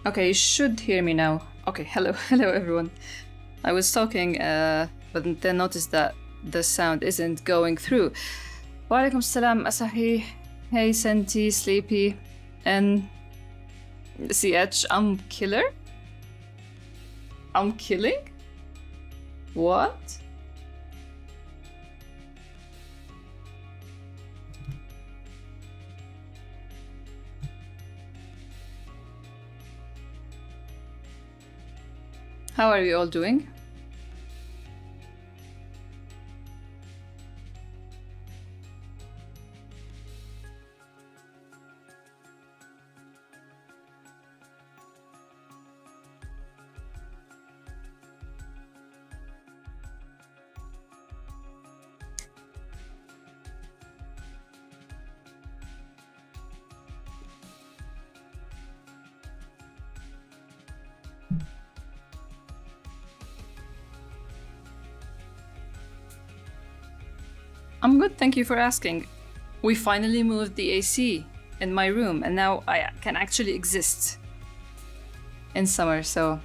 Okay, you should hear me now. Okay, hello, hello everyone. I was talking, but then noticed that the sound isn't going through. Walaikum salam, Asahi. Hey, Senti, Sleepy, and CH. I'm killer? I'm killing? What? How are you all doing? I'm good, thank you for asking. We finally moved the AC in my room, and now I can actually exist in summer, so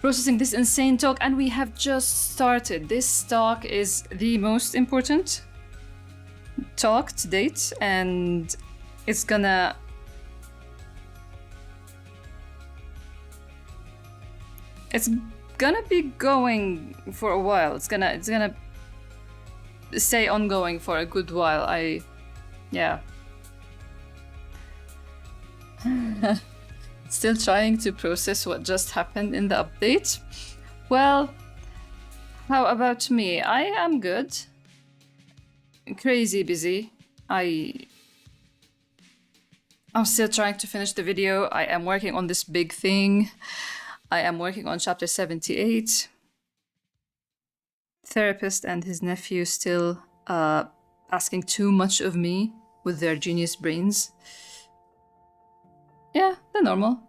processing this insane talk, and we have just started. This talk is the most important talk to date, and it's gonna be going for a while. It's gonna stay ongoing for a good while. Yeah. Still trying to process what just happened in the update. Well, how about me? I am good. Crazy busy. I'm still trying to finish the video. I am working on this big thing. I am working on chapter 78. Therapist and his nephew still asking too much of me with their genius brains. Yeah, the normal.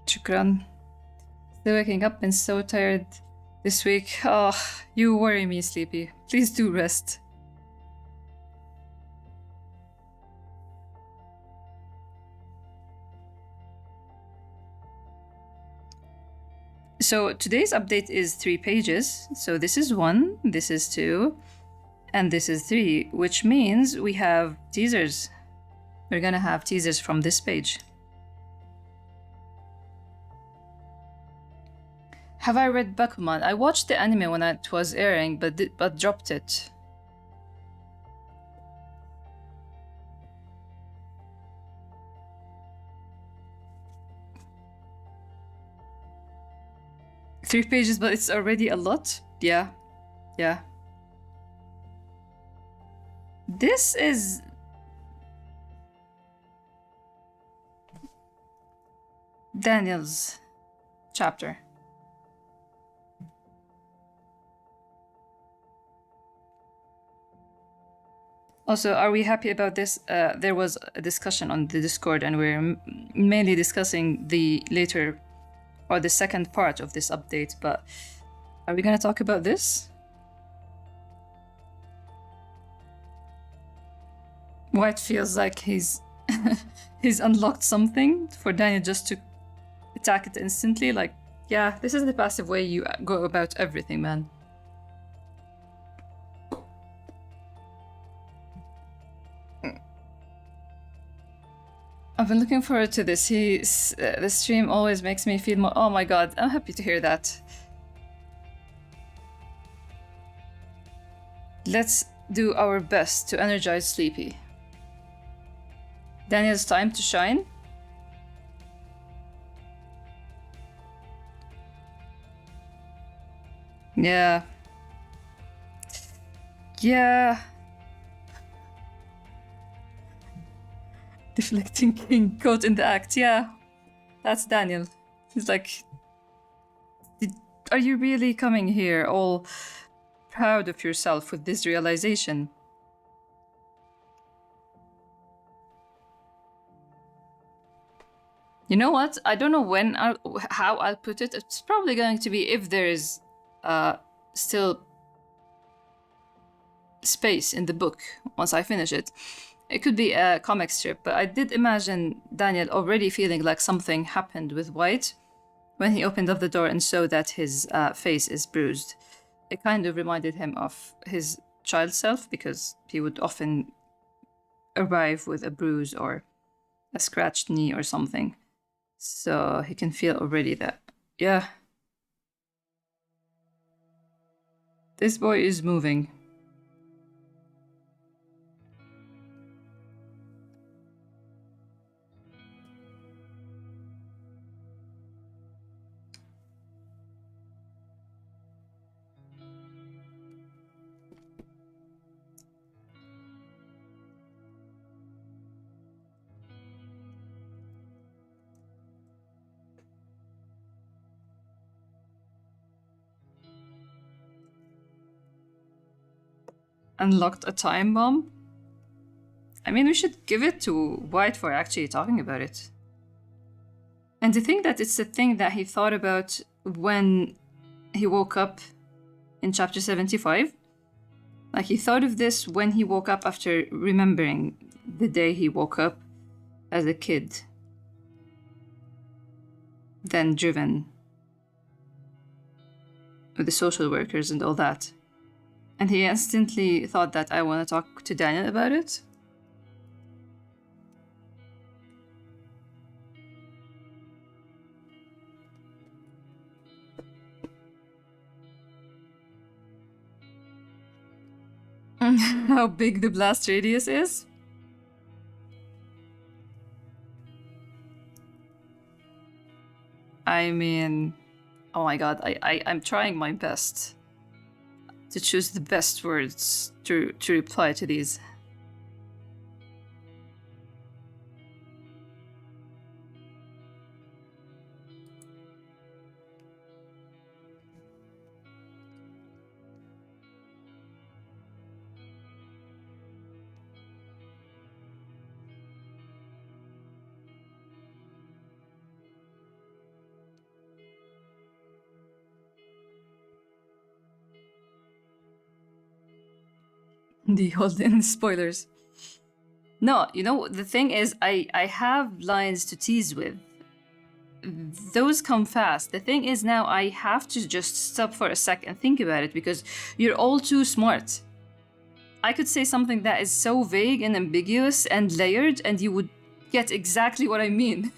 Shukran. Still waking up and so tired this week. Oh, you worry me, Sleepy. Please do rest. So today's update is 3 pages. So this is 1, this is 2, and this is 3, which means we have teasers. We're gonna have teasers from this page. Have I read Bakuman? I watched the anime when it was airing, but dropped it. Three pages, but it's already a lot. Yeah. This is Daniel's chapter. Also, are we happy about this? There was a discussion on the Discord, and we're mainly discussing the later or the second part of this update, but are we gonna talk about this? White feels like he's unlocked something for Daniel just to attack it instantly. Like, yeah, this is the passive way you go about everything, man. I've been looking forward to this. The stream always makes me feel more. Oh my god, I'm happy to hear that. Let's do our best to energize Sleepy. Daniel's time to shine. Yeah. Deflecting king caught in the act, yeah. That's Daniel. He's like, are you really coming here all proud of yourself with this realization? You know what? I don't know how I'll put it. It's probably going to be if there is still space in the book once I finish it. It could be a comic strip, but I did imagine Daniel already feeling like something happened with White when he opened up the door and saw that his face is bruised. It kind of reminded him of his child self, because he would often arrive with a bruise or a scratched knee or something. So he can feel already that, yeah, this boy is moving. Unlocked a time bomb? I mean, we should give it to White for actually talking about it. And to think that it's a thing that he thought about when he woke up in chapter 75. Like, he thought of this when he woke up after remembering the day he woke up as a kid. Then driven with the social workers and all that. And he instantly thought that I want to talk to Daniel about it. How big the blast radius is? I mean, oh my god, I'm trying my best to choose the best words to reply to these. The Holden spoilers. No, you know, the thing is, I have lines to tease with. Those come fast. The thing is now I have to just stop for a sec and think about it, because you're all too smart. I could say something that is so vague and ambiguous and layered, and you would get exactly what I mean.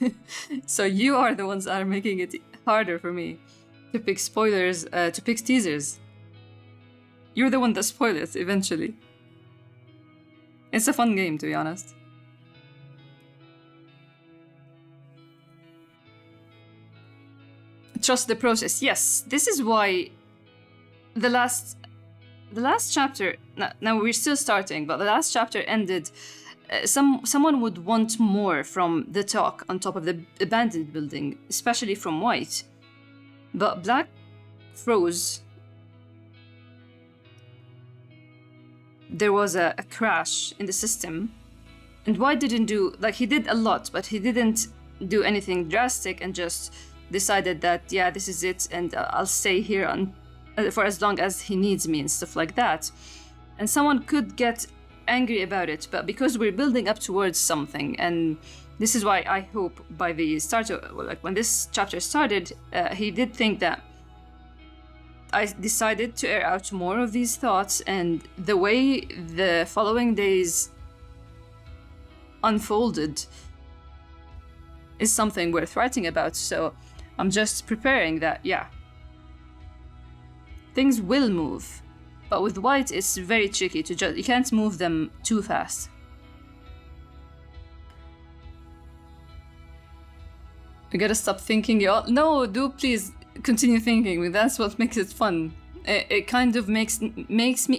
So you are the ones that are making it harder for me to pick spoilers, to pick teasers. You're the one that spoil it eventually. It's a fun game, to be honest. Trust the process. Yes, this is why the last chapter. Now we're still starting, but the last chapter ended. Someone would want more from the talk on top of the abandoned building, especially from White. But Black froze. There was a crash in the system, and White didn't do, like, he did a lot, but he didn't do anything drastic, and just decided that, yeah, this is it, and I'll stay here for as long as he needs me and stuff like that. And someone could get angry about it, but because we're building up towards something, and this is why I hope by the start of, like, when this chapter started, he did think that I decided to air out more of these thoughts, and the way the following days unfolded is something worth writing about. So I'm just preparing that, yeah, things will move. But with White, it's very tricky to you can't move them too fast. We gotta stop thinking, y'all. No, do please continue thinking. That's what makes it fun. It kind of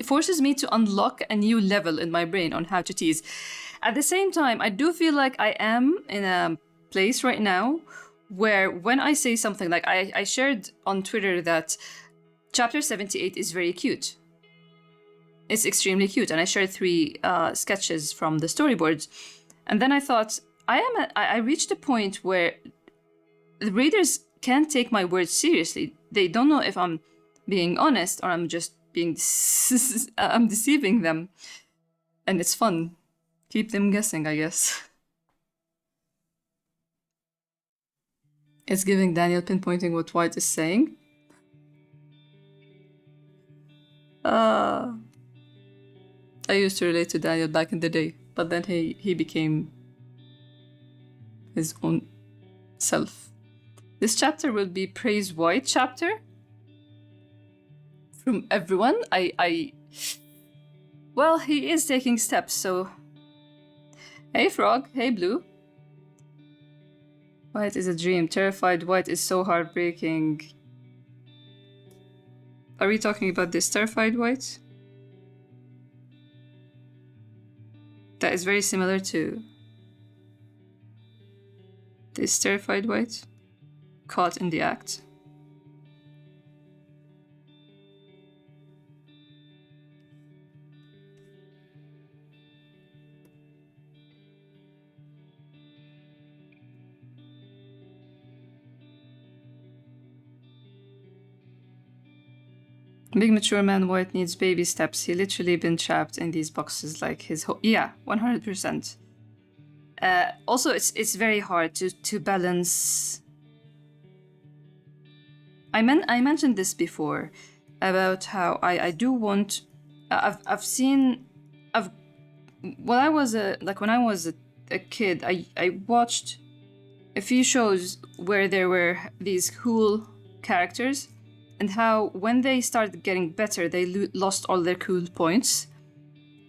forces me to unlock a new level in my brain on how to tease. At the same time, I do feel like I am in a place right now where when I say something like I shared on Twitter that chapter 78 is very cute. It's extremely cute, and I shared 3 sketches from the storyboards. And then I thought, I reached a point where the readers can't take my words seriously. They don't know if I'm being honest or I'm just being I'm deceiving them. And it's fun. Keep them guessing, I guess. It's giving Daniel pinpointing what White is saying. I used to relate to Daniel back in the day, but then he became his own self. This chapter will be Praise White chapter. From everyone, well, he is taking steps, so... Hey Frog, hey Blue. White is a dream. Terrified White is so heartbreaking. Are we talking about this Terrified White? That is very similar to this Terrified White. Caught in the act. Big mature man White needs baby steps. He literally been trapped in these boxes like his whole... Yeah, 100%. Also, it's very hard to balance... I mentioned this before about how I do want... I've seen... when I was a kid, I watched a few shows where there were these cool characters, and how when they started getting better, they lost all their cool points.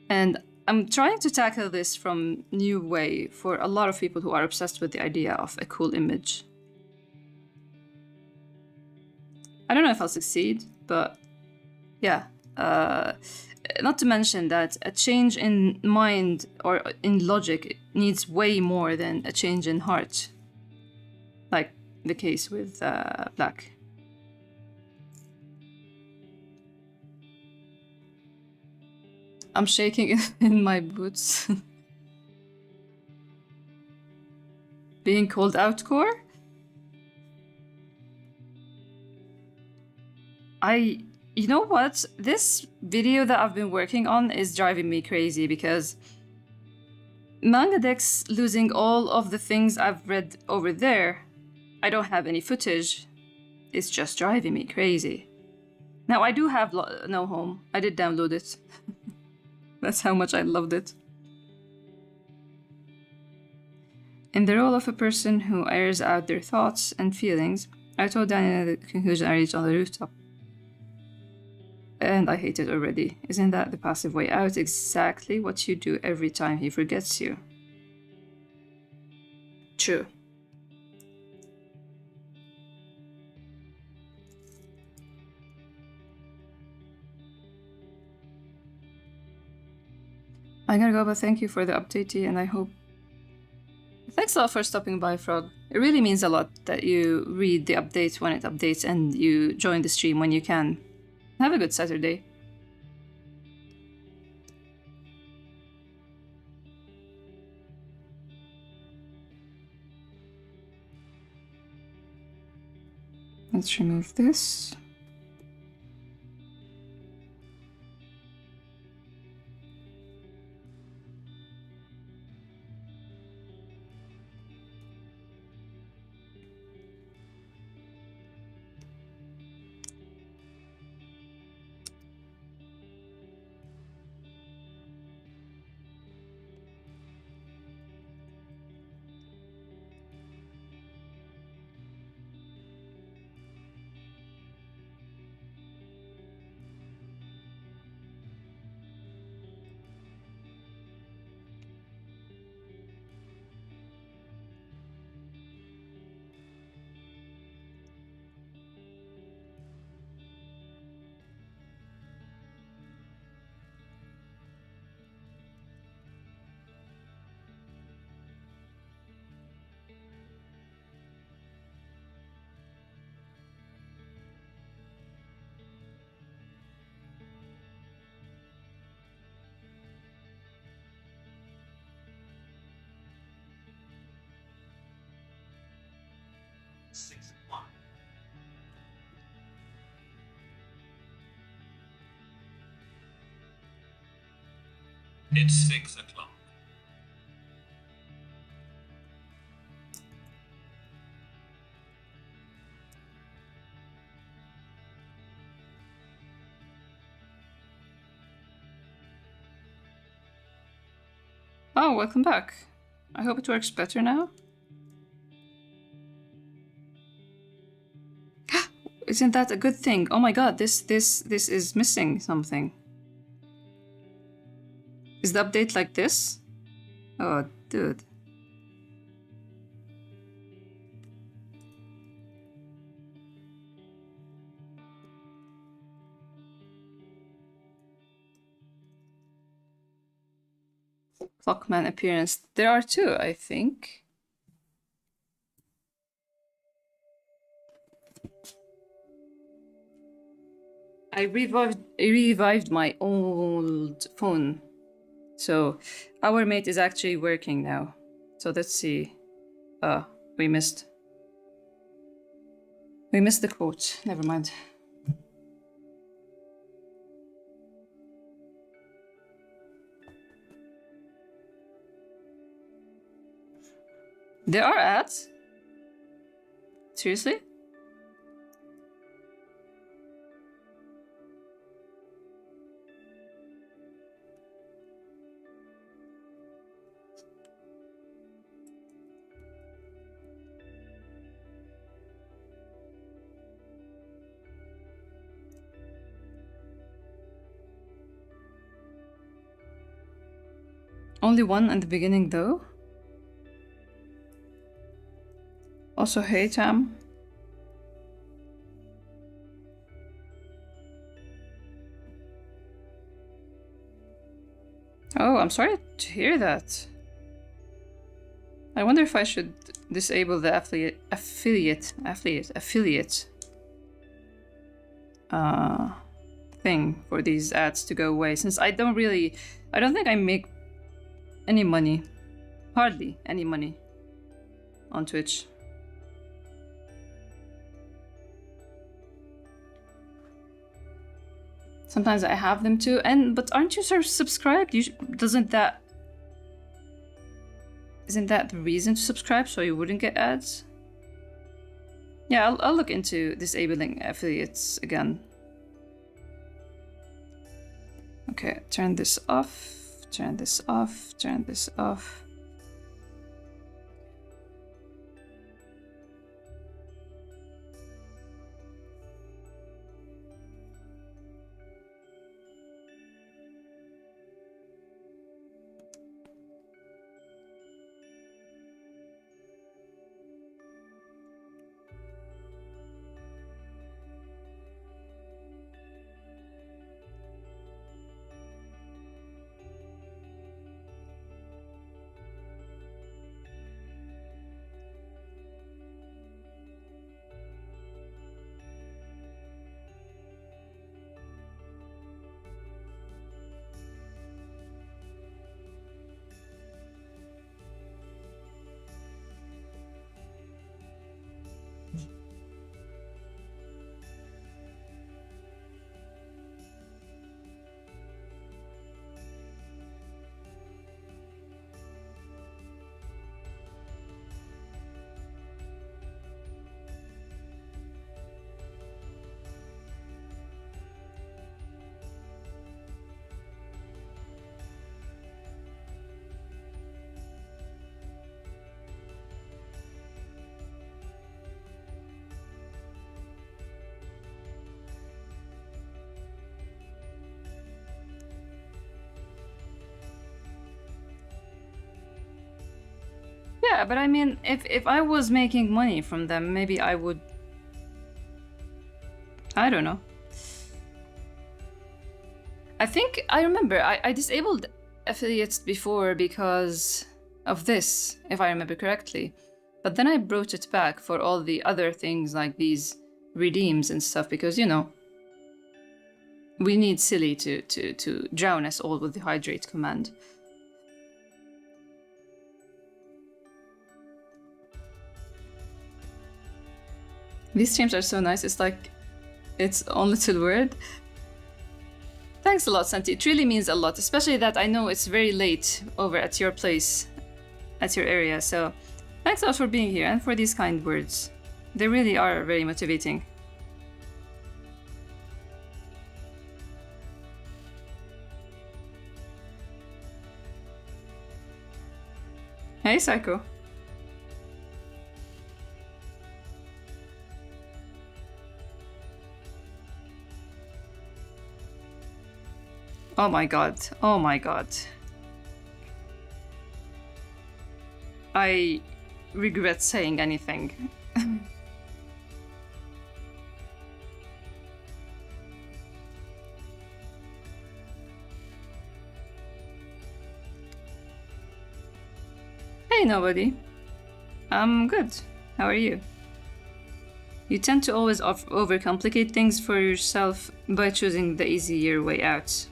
And I'm trying to tackle this from new way for a lot of people who are obsessed with the idea of a cool image. I don't know if I'll succeed, but yeah. Not to mention that a change in mind or in logic needs way more than a change in heart. Like the case with Black. I'm shaking in my boots. Being called out core? You know what? This video that I've been working on is driving me crazy because Manga Dex losing all of the things I've read over there. I don't have any footage. It's just driving me crazy. Now I do have No Home. I did download it. That's how much I loved it. In the role of a person who airs out their thoughts and feelings, I told Daniel the conclusion I reached on the rooftop. And I hate it already. Isn't that the passive way out? Exactly what you do every time he forgets you. True. I gotta go, but thank you for the update, and I hope... Thanks a lot for stopping by, Frog. It really means a lot that you read the updates when it updates and you join the stream when you can. Have a good Saturday. Let's remove this. 6 o'clock. It's 6 o'clock. Oh, welcome back. I hope it works better now. Isn't that a good thing? Oh my god, this is missing something. Is the update like this? Oh, dude. Clockman appearance. There are two, I think. I revived my old phone. So our mate is actually working now. So let's see. We missed the quote. Never mind. There are ads? Seriously? Only one in the beginning though? Also, hey Tam. Oh, I'm sorry to hear that. I wonder if I should disable the affiliate thing for these ads to go away, since I don't think I make any money, hardly any money on Twitch. Sometimes I have them too, but aren't you subscribed? Isn't that the reason to subscribe, so you wouldn't get ads? Yeah, I'll look into disabling affiliates again. Okay, turn this off, turn this off, turn this off. Yeah, but I mean, if I was making money from them, maybe I would... I don't know. I think I remember I disabled affiliates before because of this, if I remember correctly. But then I brought it back for all the other things like these redeems and stuff, because, you know, we need Silly to drown us all with the hydrate command. These streams are so nice. It's like its own little word. Thanks a lot, Santi. It really means a lot, especially that I know it's very late over at your place, at your area. So thanks a lot for being here and for these kind words. They really are very motivating. Hey, Psycho. Oh my god. Oh my god. I regret saying anything. Hey, nobody. I'm good. How are you? You tend to always overcomplicate things for yourself by choosing the easier way out.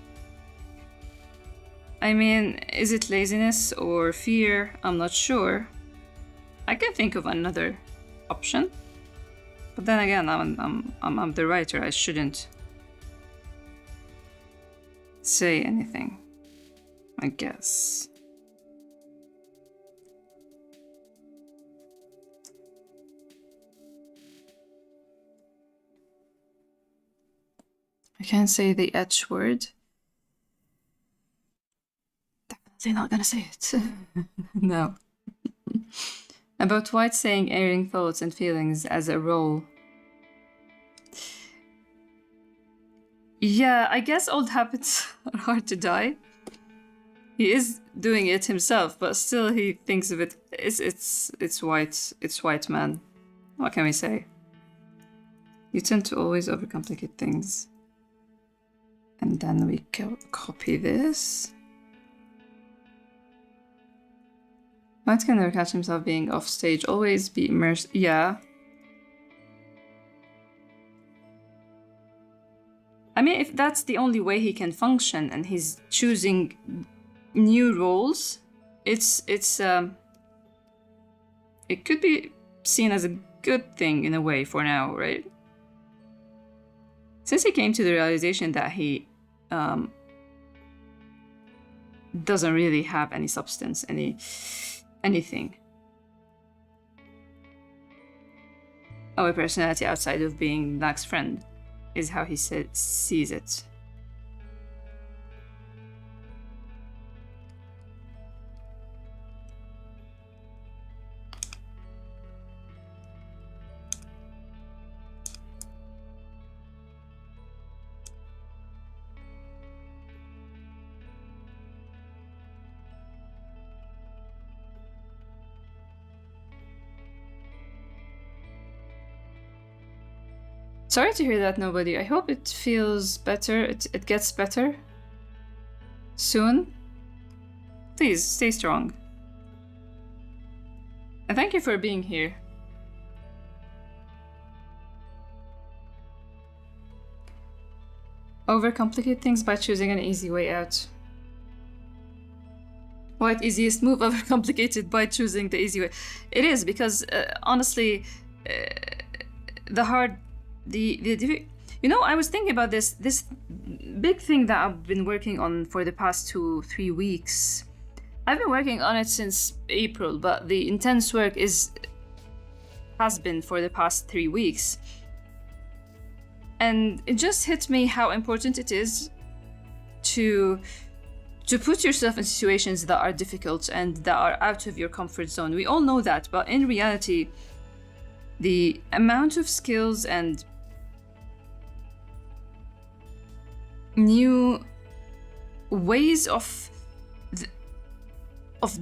I mean, is it laziness or fear? I'm not sure. I can think of another option. But then again, I'm the writer. I shouldn't say anything, I guess. I can't say the H word. Definitely not gonna say it. No. About White saying airing thoughts and feelings as a role. Yeah, I guess old habits are hard to die. He is doing it himself, but still he thinks of it. It's white man. What can we say? You tend to always overcomplicate things. And then we copy this. White can never catch himself being off stage, always be immersed. Yeah. I mean, if that's the only way he can function and he's choosing new roles, it could be seen as a good thing in a way for now, right? Since he came to the realization that he doesn't really have any substance, anything. Or a personality outside of being Black's friend, is how he sees it. Sorry to hear that, nobody. I hope it feels better. It gets better soon. Please stay strong. And thank you for being here. Overcomplicate things by choosing an easy way out. What easiest move? Overcomplicated by choosing the easy way. It is, because honestly, you know, I was thinking about this big thing that I've been working on for the past 2-3 weeks. I've been working on it since April, but the intense work has been for the past 3 weeks. And it just hit me how important it is to put yourself in situations that are difficult and that are out of your comfort zone. We all know that, but in reality, the amount of skills and new ways of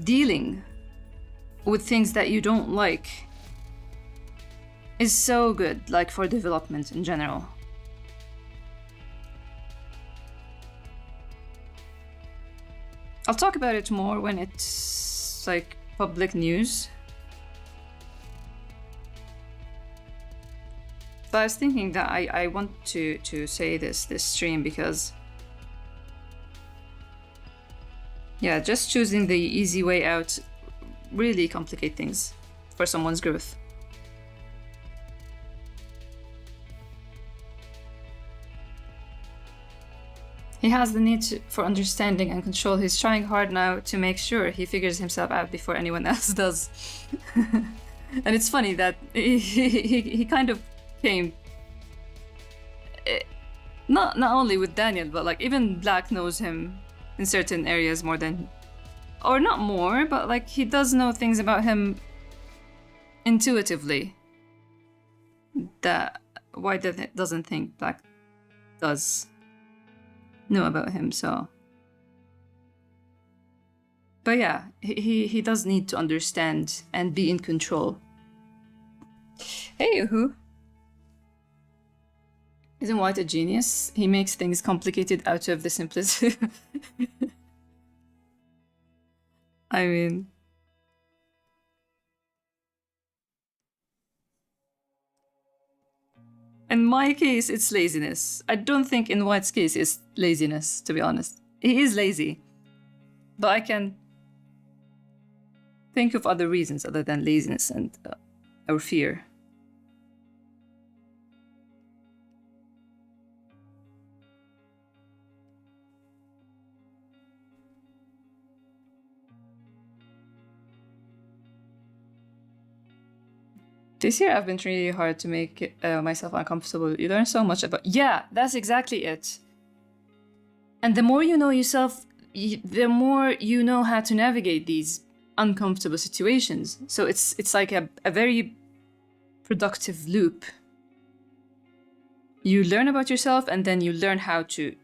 dealing with things that you don't like is so good, like for development in general. I'll talk about it more when it's like public news. But I was thinking that I want to say this stream because, yeah, just choosing the easy way out really complicate things for someone's growth. He has the need for understanding and control. He's trying hard now to make sure he figures himself out before anyone else does. And it's funny that he kind of came, not only with Daniel, but like even Black knows him in certain areas more than, or not more, but like he does know things about him intuitively that White doesn't think Black does know about him. So, but yeah, he does need to understand and be in control. Hey, Uhu. Isn't White a genius? He makes things complicated out of the simplest. I mean, in my case, it's laziness. I don't think in White's case it's laziness, to be honest. He is lazy, but I can think of other reasons other than laziness and or fear. This year I've been trying really hard to make myself uncomfortable. You learn so much about... Yeah, that's exactly it. And the more you know yourself, the more you know how to navigate these uncomfortable situations. So it's like a very productive loop. You learn about yourself and then you learn how to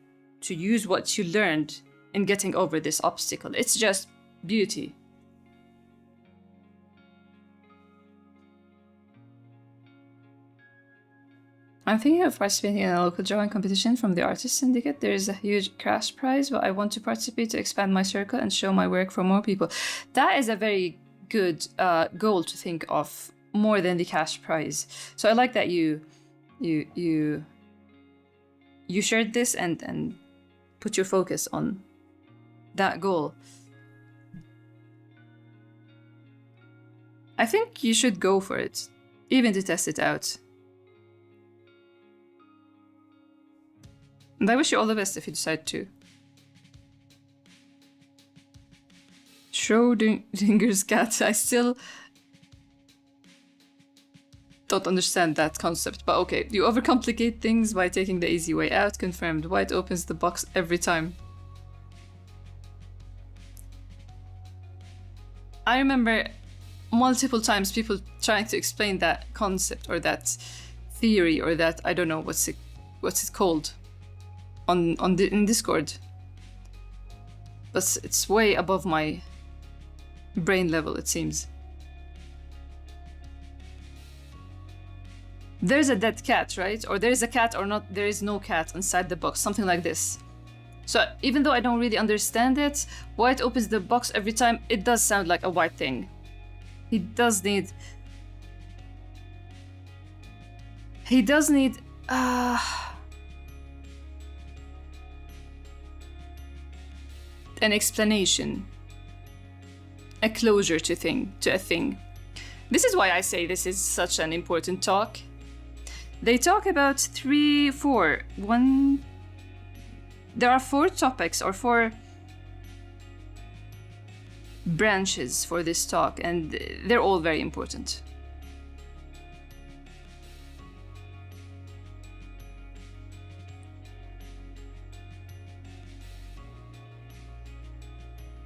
use what you learned in getting over this obstacle. It's just beauty. I'm thinking of participating in a local drawing competition from the Artist Syndicate. There is a huge cash prize, but I want to participate to expand my circle and show my work for more people. That is a very good goal to think of, more than the cash prize. So I like that you shared this and put your focus on that goal. I think you should go for it, even to test it out. And I wish you all the best if you decide to. Schrodinger's cat. I still don't understand that concept, but okay. You overcomplicate things by taking the easy way out. Confirmed. White opens the box every time. I remember multiple times people trying to explain that concept or that theory or that, I don't know what's it called. In Discord, but it's way above my brain level, it seems. There's a dead cat, right? Or there is a cat or not, there is no cat inside the box, something like this. So even though I don't really understand it, White opens the box every time, it does sound like a White thing. He does need an explanation, a closure to a thing. This is why I say this is such an important talk. They talk about there are 4 topics or 4 branches for this talk, and they're all very important.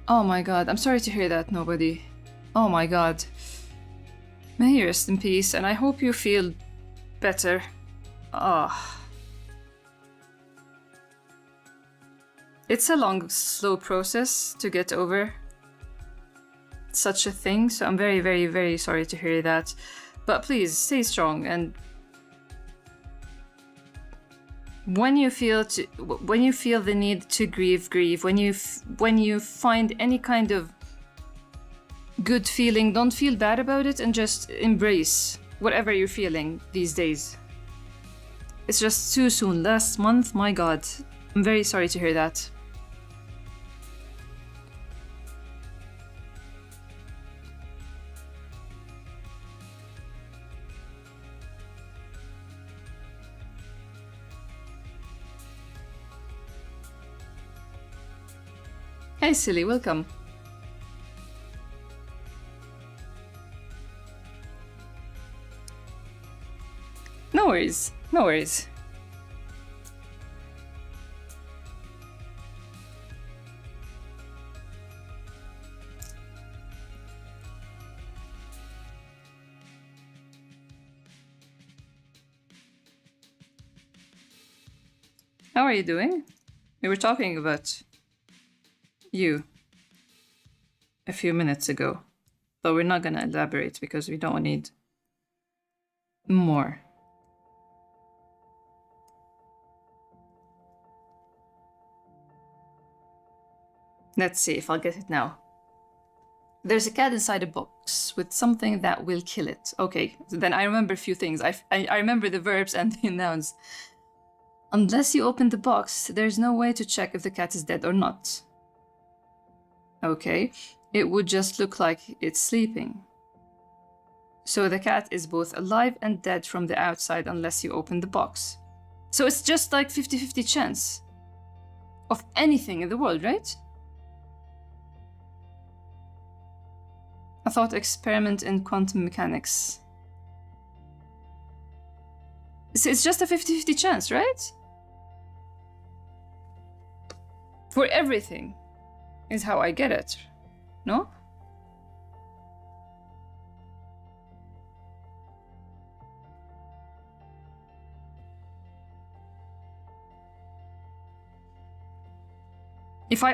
Oh my god, I'm sorry to hear that, nobody. Oh my god. May you rest in peace, and I hope you feel better. Ah. It's a long, slow process to get over such a thing, so I'm very, very, very sorry to hear that. But please, stay strong, and when you feel the need to grieve. When you find any kind of good feeling, don't feel bad about it and just embrace whatever you're feeling these days. It's just too soon. Last month, my god. I'm very sorry to hear that. Hey, silly, welcome. No worries, no worries. How are you doing? We were talking about you a few minutes ago, but we're not gonna elaborate because we don't need more. Let's see if I'll get it now. There's a cat inside a box with something that will kill it. Okay, so then I remember a few things. I remember the verbs and the nouns. Unless you open the box, there's no way to check if the cat is dead or not. Okay, it would just look like it's sleeping. So the cat is both alive and dead from the outside unless you open the box. So it's just like 50-50 chance of anything in the world, right? A thought experiment in quantum mechanics. So it's just a 50-50 chance, right? For everything is how I get it, no? If I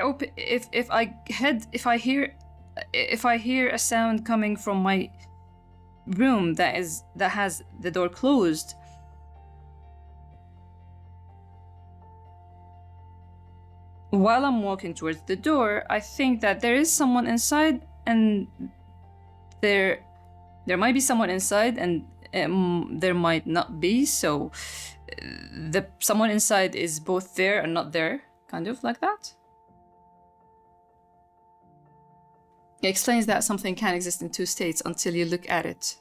hear a sound coming from my room that has the door closed, while I'm walking towards the door, I think that there is someone inside, and there might be someone inside, and there might not be. So the someone inside is both there and not there, kind of like that. It explains that something can exist in two states until you look at it.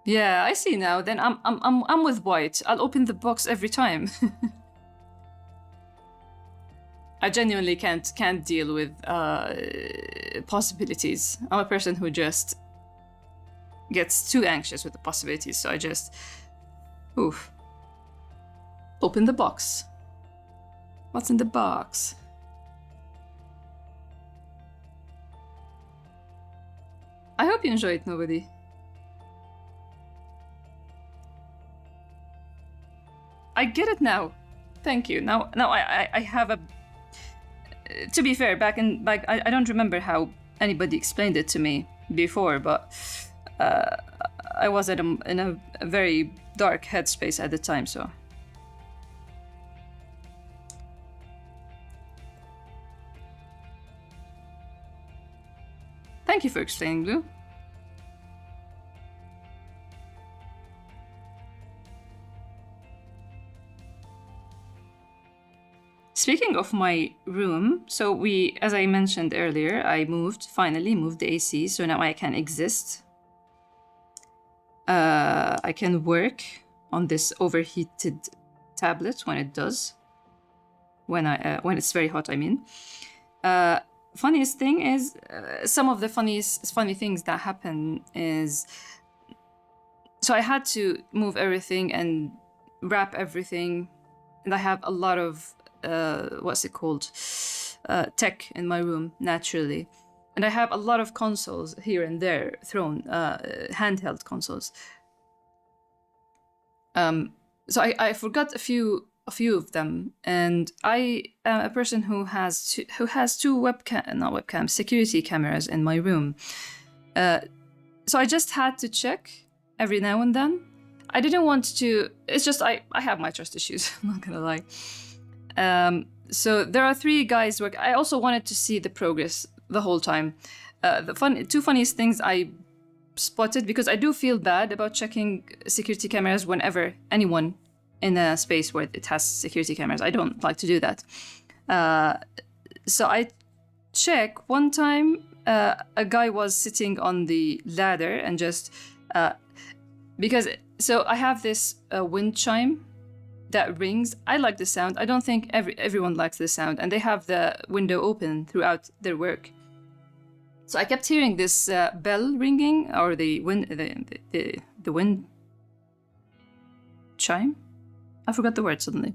Yeah, I see now. Then I'm with White. I'll open the box every time. I genuinely can't deal with possibilities. I'm a person who just gets too anxious with the possibilities, so I just open the box. What's in the box? I hope you enjoyed, nobody. I get it now. Thank you. Now I have a. To be fair, I don't remember how anybody explained it to me before, but I was in a very dark headspace at the time, so. Thank you for explaining, Blue. Speaking of my room, so as I mentioned earlier, I finally moved the AC, so now I can exist. I can work on this overheated tablet when it does. When it's very hot, I mean. Funniest thing is, some of the funny things that happen is, so I had to move everything and wrap everything, and I have a lot of tech in my room naturally, and I have a lot of consoles here and there thrown, handheld consoles. So I forgot a few of them, and I am a person who has two security cameras in my room. So I just had to check every now and then. I didn't want to. It's just I have my trust issues. I'm not gonna lie. So there are 3 guys work. I also wanted to see the progress the whole time. The two funniest things I spotted, because I do feel bad about checking security cameras whenever anyone in a space where it has security cameras. I don't like to do that. So I check one time. A guy was sitting on the ladder and just because so I have this wind chime that rings. I like the sound. I don't think everyone likes the sound, and they have the window open throughout their work. So I kept hearing this bell ringing, or the wind chime. I forgot the word suddenly.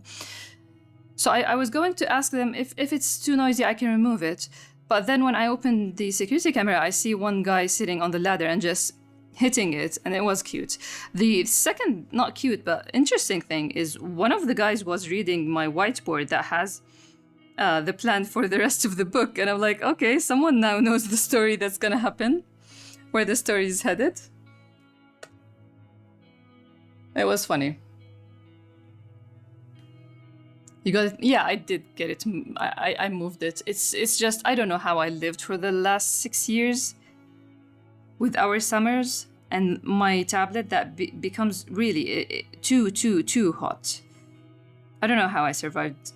So I was going to ask them if it's too noisy, I can remove it. But then when I opened the security camera, I see one guy sitting on the ladder and just hitting it, and it was cute. The second, not cute, but interesting thing is one of the guys was reading my whiteboard that has the plan for the rest of the book. And I'm like, okay, someone now knows the story that's gonna happen, where the story is headed. It was funny. You got it? Yeah, I did get it. I moved it. It's just, I don't know how I lived for the last 6 years with our summers and my tablet that becomes really too hot. I don't know how I survived.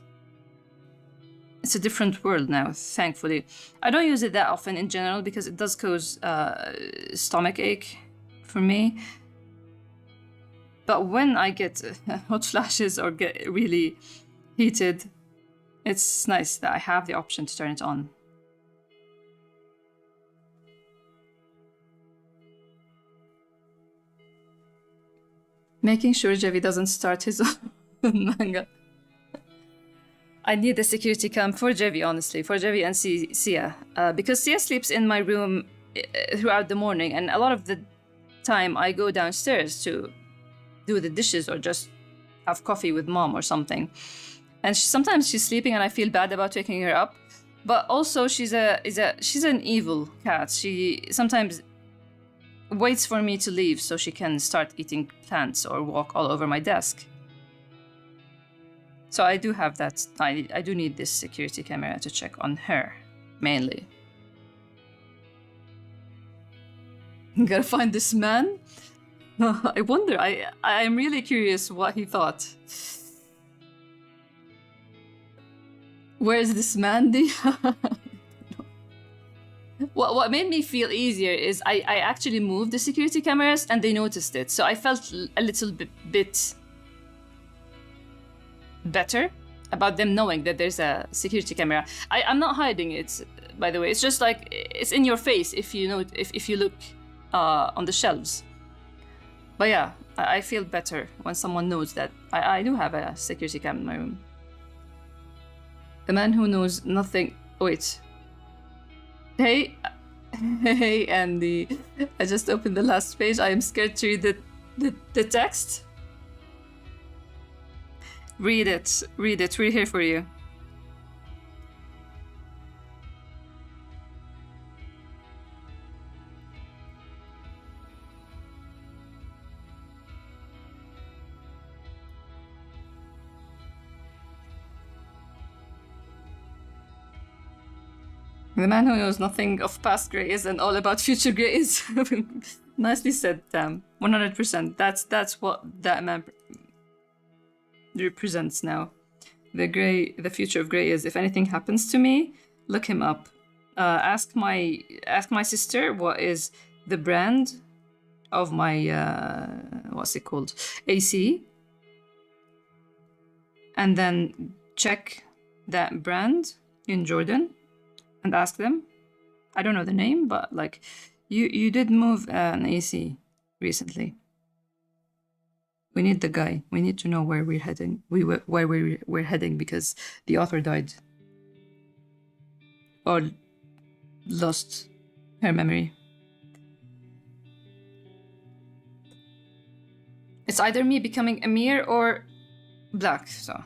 It's a different world now, thankfully. I don't use it that often in general because it does cause stomach ache for me. But when I get hot flashes or get really heated, it's nice that I have the option to turn it on. Making sure Jevi doesn't start his own manga. I need the security cam for Jevi, honestly, for Jevi and Sia. Because Sia sleeps in my room throughout the morning, and a lot of the time I go downstairs to do the dishes or just have coffee with mom or something. And sometimes she's sleeping and I feel bad about waking her up. But also she's an evil cat. She sometimes waits for me to leave so she can start eating plants or walk all over my desk. So I do have that. I do need this security camera to check on her, mainly. Gotta find this man? I wonder, I'm really curious what he thought. Where is this man? What made me feel easier is I actually moved the security cameras and they noticed it. So I felt a little bit better about them knowing that there's a security camera. I'm not hiding it, by the way. It's just like, it's in your face if you know, if you look on the shelves. But yeah, I feel better when someone knows that I do have a security cam in my room. The man who knows nothing. Wait. Hey, Andy. I just opened the last page. I am scared to read the text. Read it. Read it. We're here for you. The man who knows nothing of past Greyis and all about future Greyis. Nicely said, Tam. 100%. That's what that man represents now. The future of Greyis. If anything happens to me, look him up. Ask my sister what is the brand of my what's it called? AC. And then check that brand in Jordan. And ask them. I don't know the name, but like, you did move an AC recently. We need the guy. We need to know where we're heading. Where we're heading because the author died or lost her memory. It's either me becoming Amir or Black. So.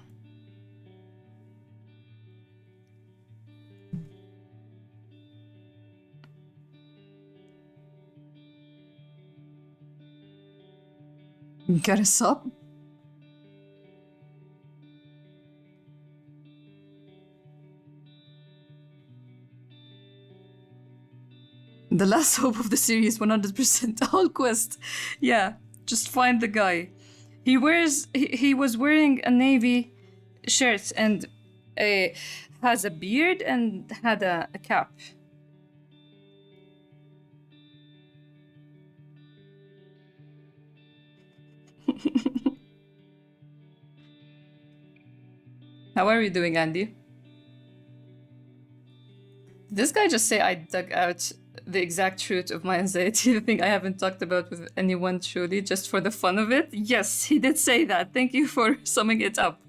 Got a sub? The last hope of the series, 100%. Whole quest. Yeah, just find the guy. He was wearing a navy shirt and has a beard and had a cap. How are you doing, Andy? Did this guy just say I dug out the exact truth of my anxiety, the thing I haven't talked about with anyone truly, just for the fun of it? Yes, he did say that. Thank you for summing it up.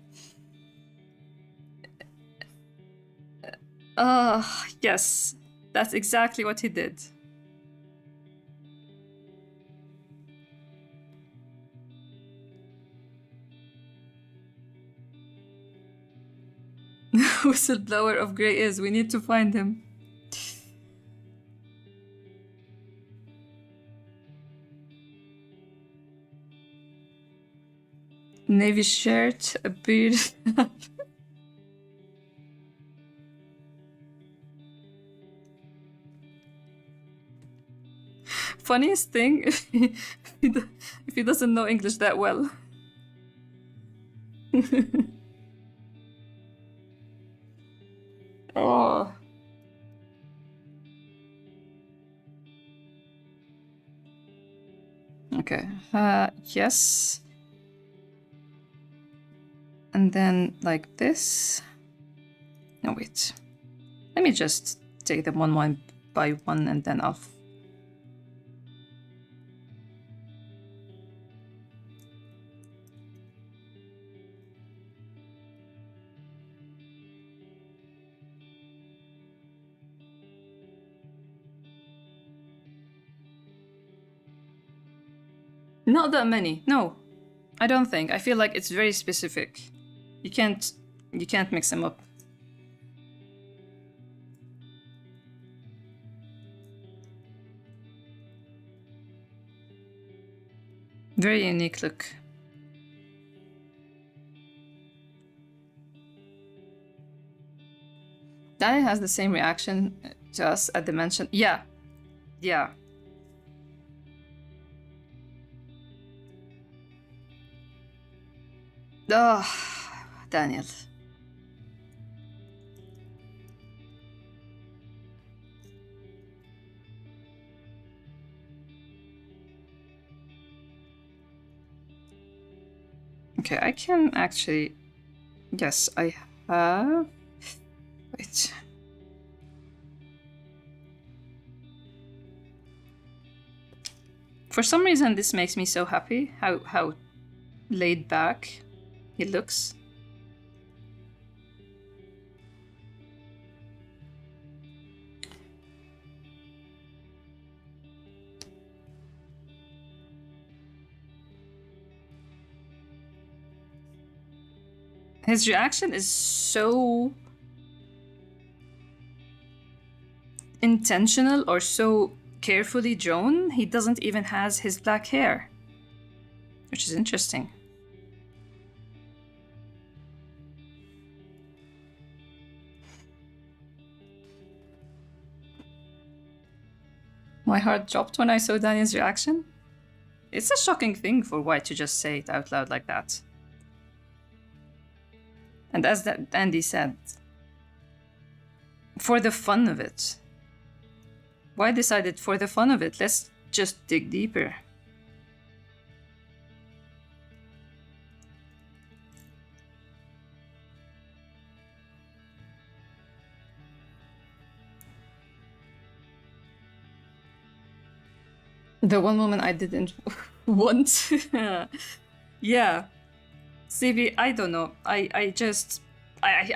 Yes, that's exactly what he did. Whistleblower of Greyis, we need to find him. Navy shirt, a beard. Funniest thing, if he doesn't know English that well. Oh. Okay. Yes. And then like this. No, wait. Let me just take them one by one and then I'll... Not that many. No, I don't think. I feel like it's very specific. You can't mix them up. Very unique look. Danny has the same reaction to us at the mention. Yeah. Yeah. Oh, Daniel. Okay, I can actually... Yes, I have... Wait. For some reason, this makes me so happy. How laid back he looks. His reaction is so intentional or so carefully drawn. He doesn't even has his black hair, which is interesting. My heart dropped when I saw Daniel's reaction. It's a shocking thing for White to just say it out loud like that. And as that Andy said, for the fun of it. Why decided for the fun of it? Let's just dig deeper. The one moment I didn't want. Yeah. CV, I don't know. I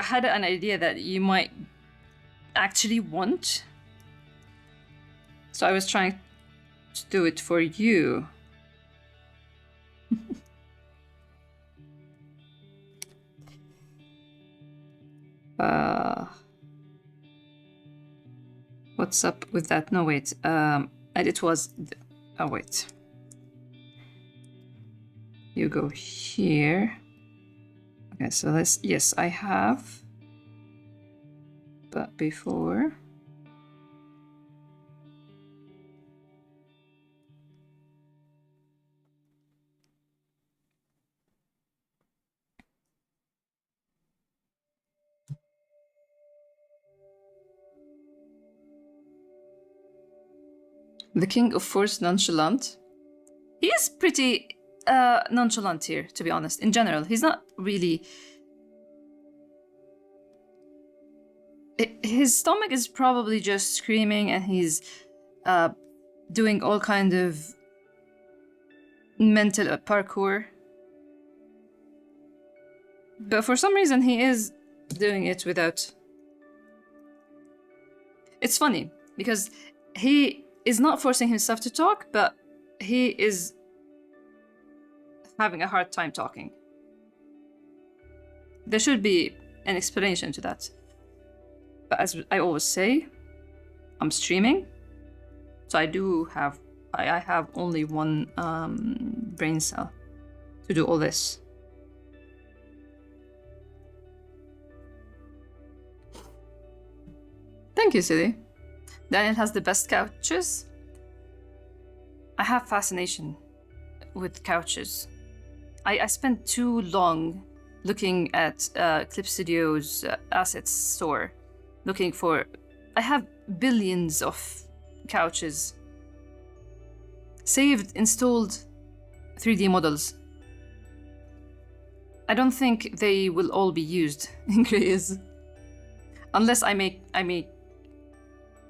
had an idea that you might actually want. So I was trying to do it for you. What's up with that? No, wait. And it was... Oh, wait. You go here. Okay, so let's... Yes, I have. But before... The King of Force nonchalant. He is pretty... nonchalant here, to be honest. In general, he's not really his stomach is probably just screaming, and he's doing all kind of mental parkour. But for some reason, he is doing it without. It's funny because he is not forcing himself to talk, but he is having a hard time talking. There should be an explanation to that. But as I always say, I'm streaming, so I have only one brain cell to do all this. Thank you, Silly. Daniel has the best couches. I have fascination with couches. I spent too long looking at Clip Studio's assets store, looking for. I have billions of couches. Saved, installed 3D models. I don't think they will all be used in Greyis. Unless I make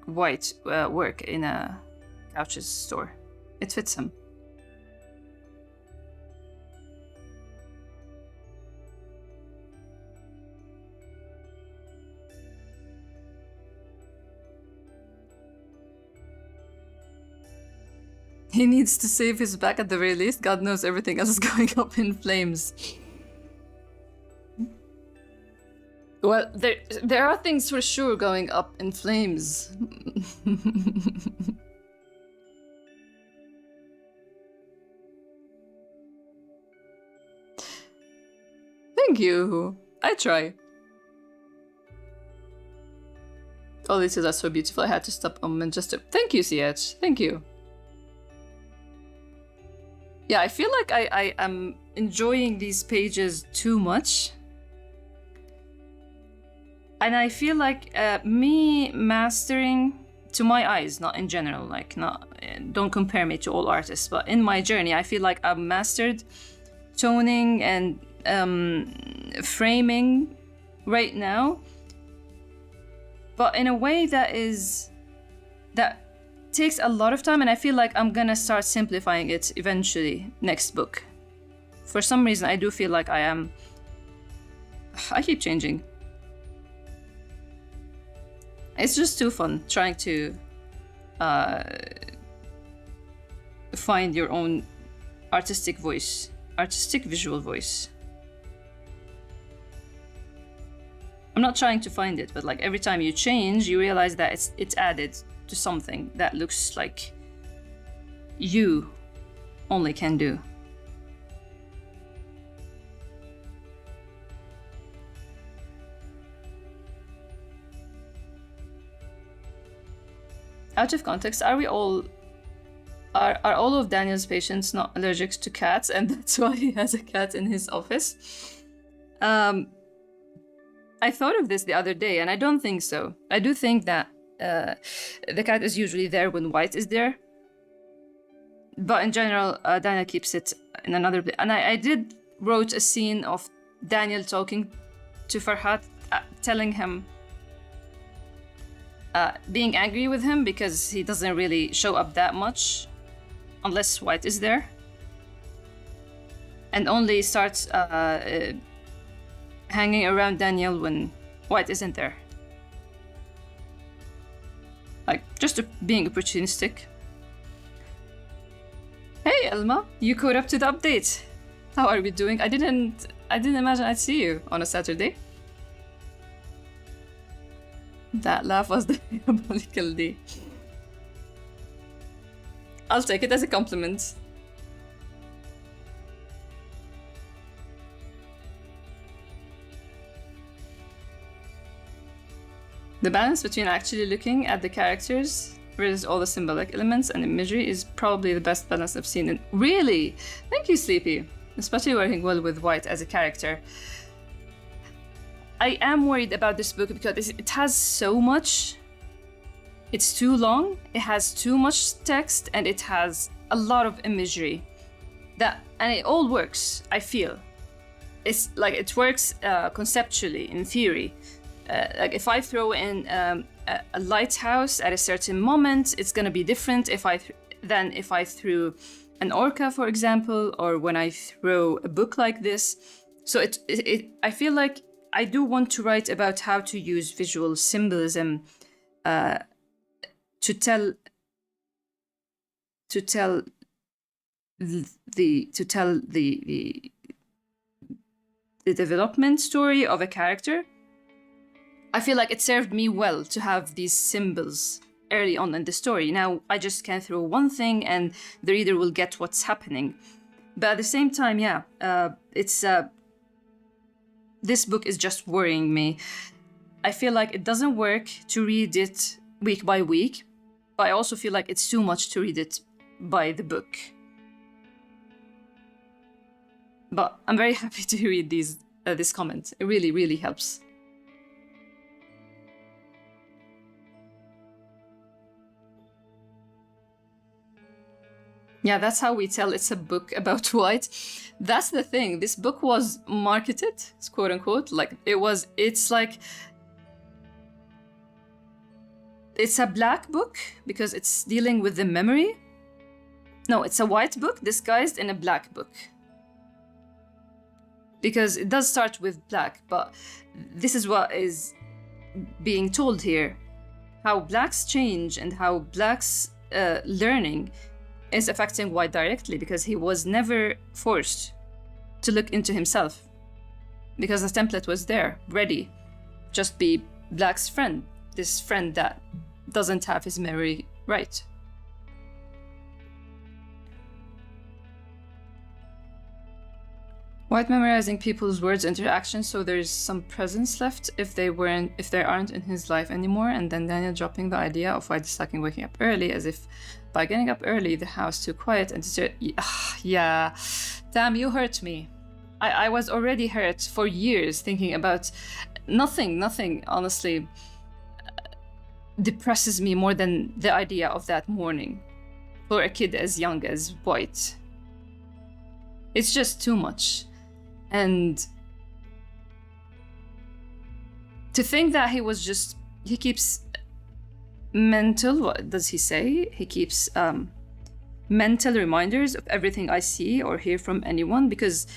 White work in a couches store. It fits him. He needs to save his back at the very least. God knows everything else is going up in flames. Well, there are things for sure going up in flames. Thank you. I try. Oh, these are so beautiful. I had to stop a moment just to. Thank you, CH. Thank you. Yeah, I feel like I am enjoying these pages too much. And I feel like me mastering, to my eyes, not in general, like don't compare me to all artists, but in my journey, I feel like I've mastered toning and framing right now, but in a way that takes a lot of time, and I feel like I'm gonna start simplifying it eventually next book. For some reason, I do feel like I keep changing. It's just too fun trying to find your own artistic voice, artistic visual voice. I'm not trying to find it, but like every time you change, you realize that it's added to something that looks like you only can do. Out of context, are all of Daniel's patients not allergic to cats, and that's why he has a cat in his office? I thought of this the other day, and I don't think so. I do think that the cat is usually there when White is there, but in general, Daniel keeps it in another place. And I did wrote a scene of Daniel talking to Farhat, telling him. Being angry with him because he doesn't really show up that much unless White is there, and only starts hanging around Daniel when White isn't there. Like, just being opportunistic. Hey Elma, you caught up to the update. How are we doing? I didn't imagine I'd see you on a Saturday. That laugh was the diabolical day. I'll take it as a compliment. The balance between actually looking at the characters versus all the symbolic elements and imagery is probably the best balance I've seen in. Really? Thank you, Sleepy. Especially working well with White as a character. I am worried about this book because it has so much. It's too long, it has too much text, and it has a lot of imagery. And it all works, I feel. It's like it works conceptually, in theory, Like if I throw in a lighthouse at a certain moment, it's gonna be different than if I threw an orca, for example, or when I throw a book like this. So I feel like I do want to write about how to use visual symbolism to tell the development story of a character. I feel like it served me well to have these symbols early on in the story. Now I just can throw one thing and the reader will get what's happening. But at the same time, yeah, this book is just worrying me. I feel like it doesn't work to read it week by week, but I also feel like it's too much to read it by the book. But I'm very happy to read this comment. It really, really helps. Yeah, that's how we tell it's a book about white. That's the thing. This book was marketed, quote unquote, like it's a black book because it's dealing with the memory. No, it's a white book disguised in a black book. Because it does start with black, but this is what is being told here. How blacks change and how blacks learning is affecting white directly, because he was never forced to look into himself. Because the template was there, ready. Just be black's friend. This friend that doesn't have his memory right. White memorizing people's words into actions so there's some presence left if they aren't in his life anymore, and then Daniel dropping the idea of White disliking waking up early, as if by getting up early the house too quiet and yeah. Damn, you hurt me. I was already hurt for years thinking about nothing honestly depresses me more than the idea of that morning for a kid as young as White. It's just too much. And to think that he keeps mental, what does he say? He keeps mental reminders of everything I see or hear from anyone, because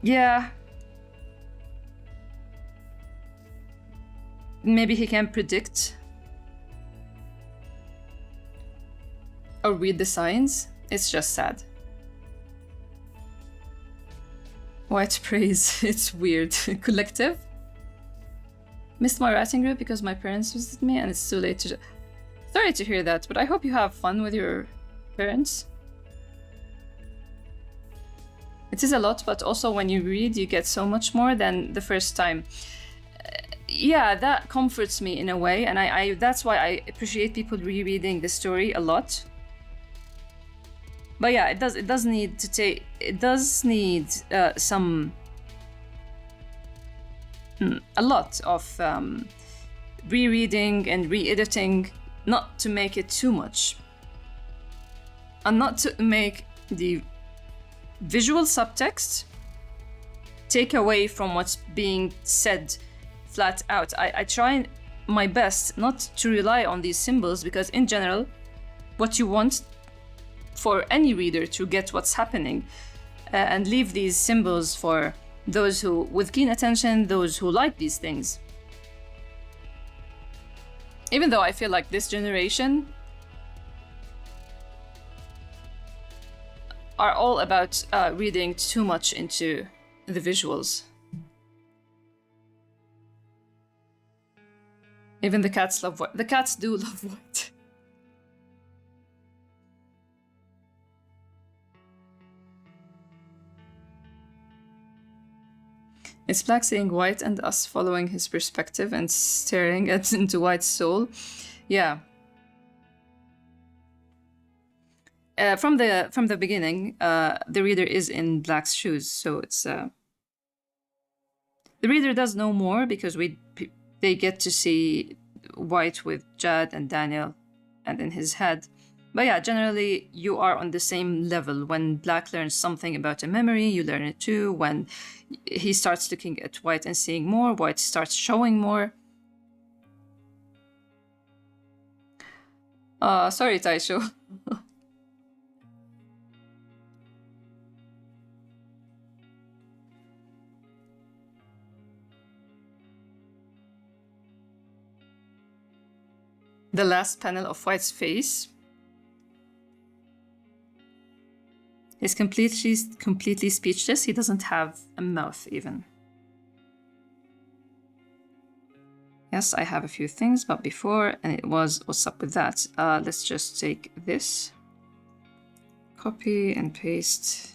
yeah, maybe he can predict or read the signs. It's just sad. White praise, it's weird. Collective. Missed my writing group because my parents visited me and it's too late to... Sorry to hear that, but I hope you have fun with your parents. It is a lot, but also when you read, you get so much more than the first time. Yeah, that comforts me in a way, and I that's why I appreciate people rereading the story a lot. But yeah, it does need a lot of rereading and re-editing, not to make it too much, and not to make the visual subtext take away from what's being said flat out. I try my best not to rely on these symbols, because in general, what you want for any reader to get what's happening, and leave these symbols for those who, with keen attention, those who like these things. Even though I feel like this generation are all about reading too much into the visuals. Even the cats love White. The cats do love White. It's Black seeing White and us following his perspective and staring into White's soul. Yeah. From the beginning, the reader is in Black's shoes, so it's the reader does know more, because they get to see White with Jad and Daniel, and in his head. But yeah, generally you are on the same level. When Black learns something about a memory, you learn it too. When he starts looking at White and seeing more, White starts showing more. Sorry, Taisho. The last panel of White's face is completely speechless. He doesn't have a mouth even. Yes, I have a few things, but before, and it was, what's up with that? Let's just take this, copy and paste.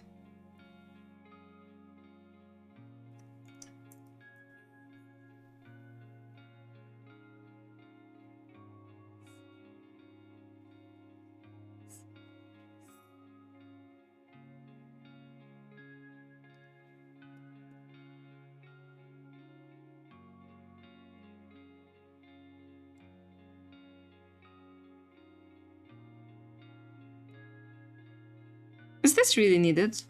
Is this really needed?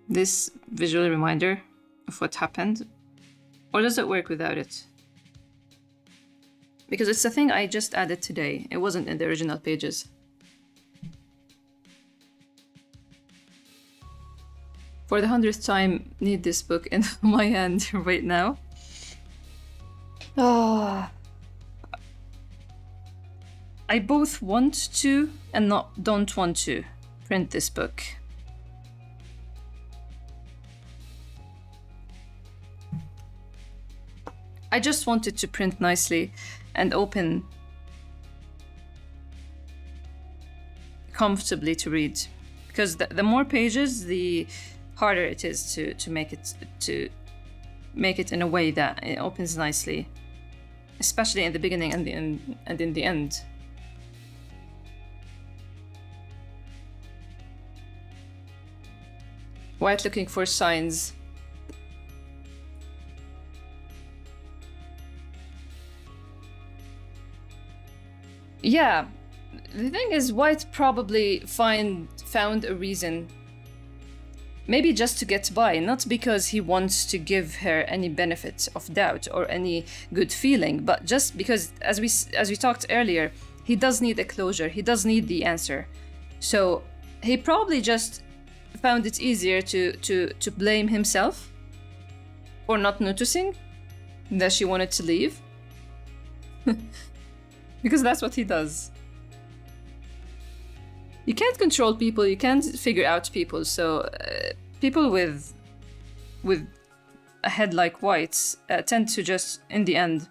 This visual reminder of what happened? Or does it work without it? Because it's a thing I just added today. It wasn't in the original pages. For the 100th time, need this book in my hand right now. Oh. I both want to and don't want to print this book. I just want it to print nicely and open comfortably to read, because the more pages, the harder it is to make it in a way that it opens nicely, especially in the beginning and in the end. White looking for signs. Yeah, the thing is, White probably found a reason. Maybe just to get by, not because he wants to give her any benefit of doubt or any good feeling, but just because, as we talked earlier, he does need a closure. He does need the answer. So he probably just found it easier to blame himself for not noticing that she wanted to leave. Because that's what he does. You can't control people, you can't figure out people, so people with a head like White's tend to just, in the end,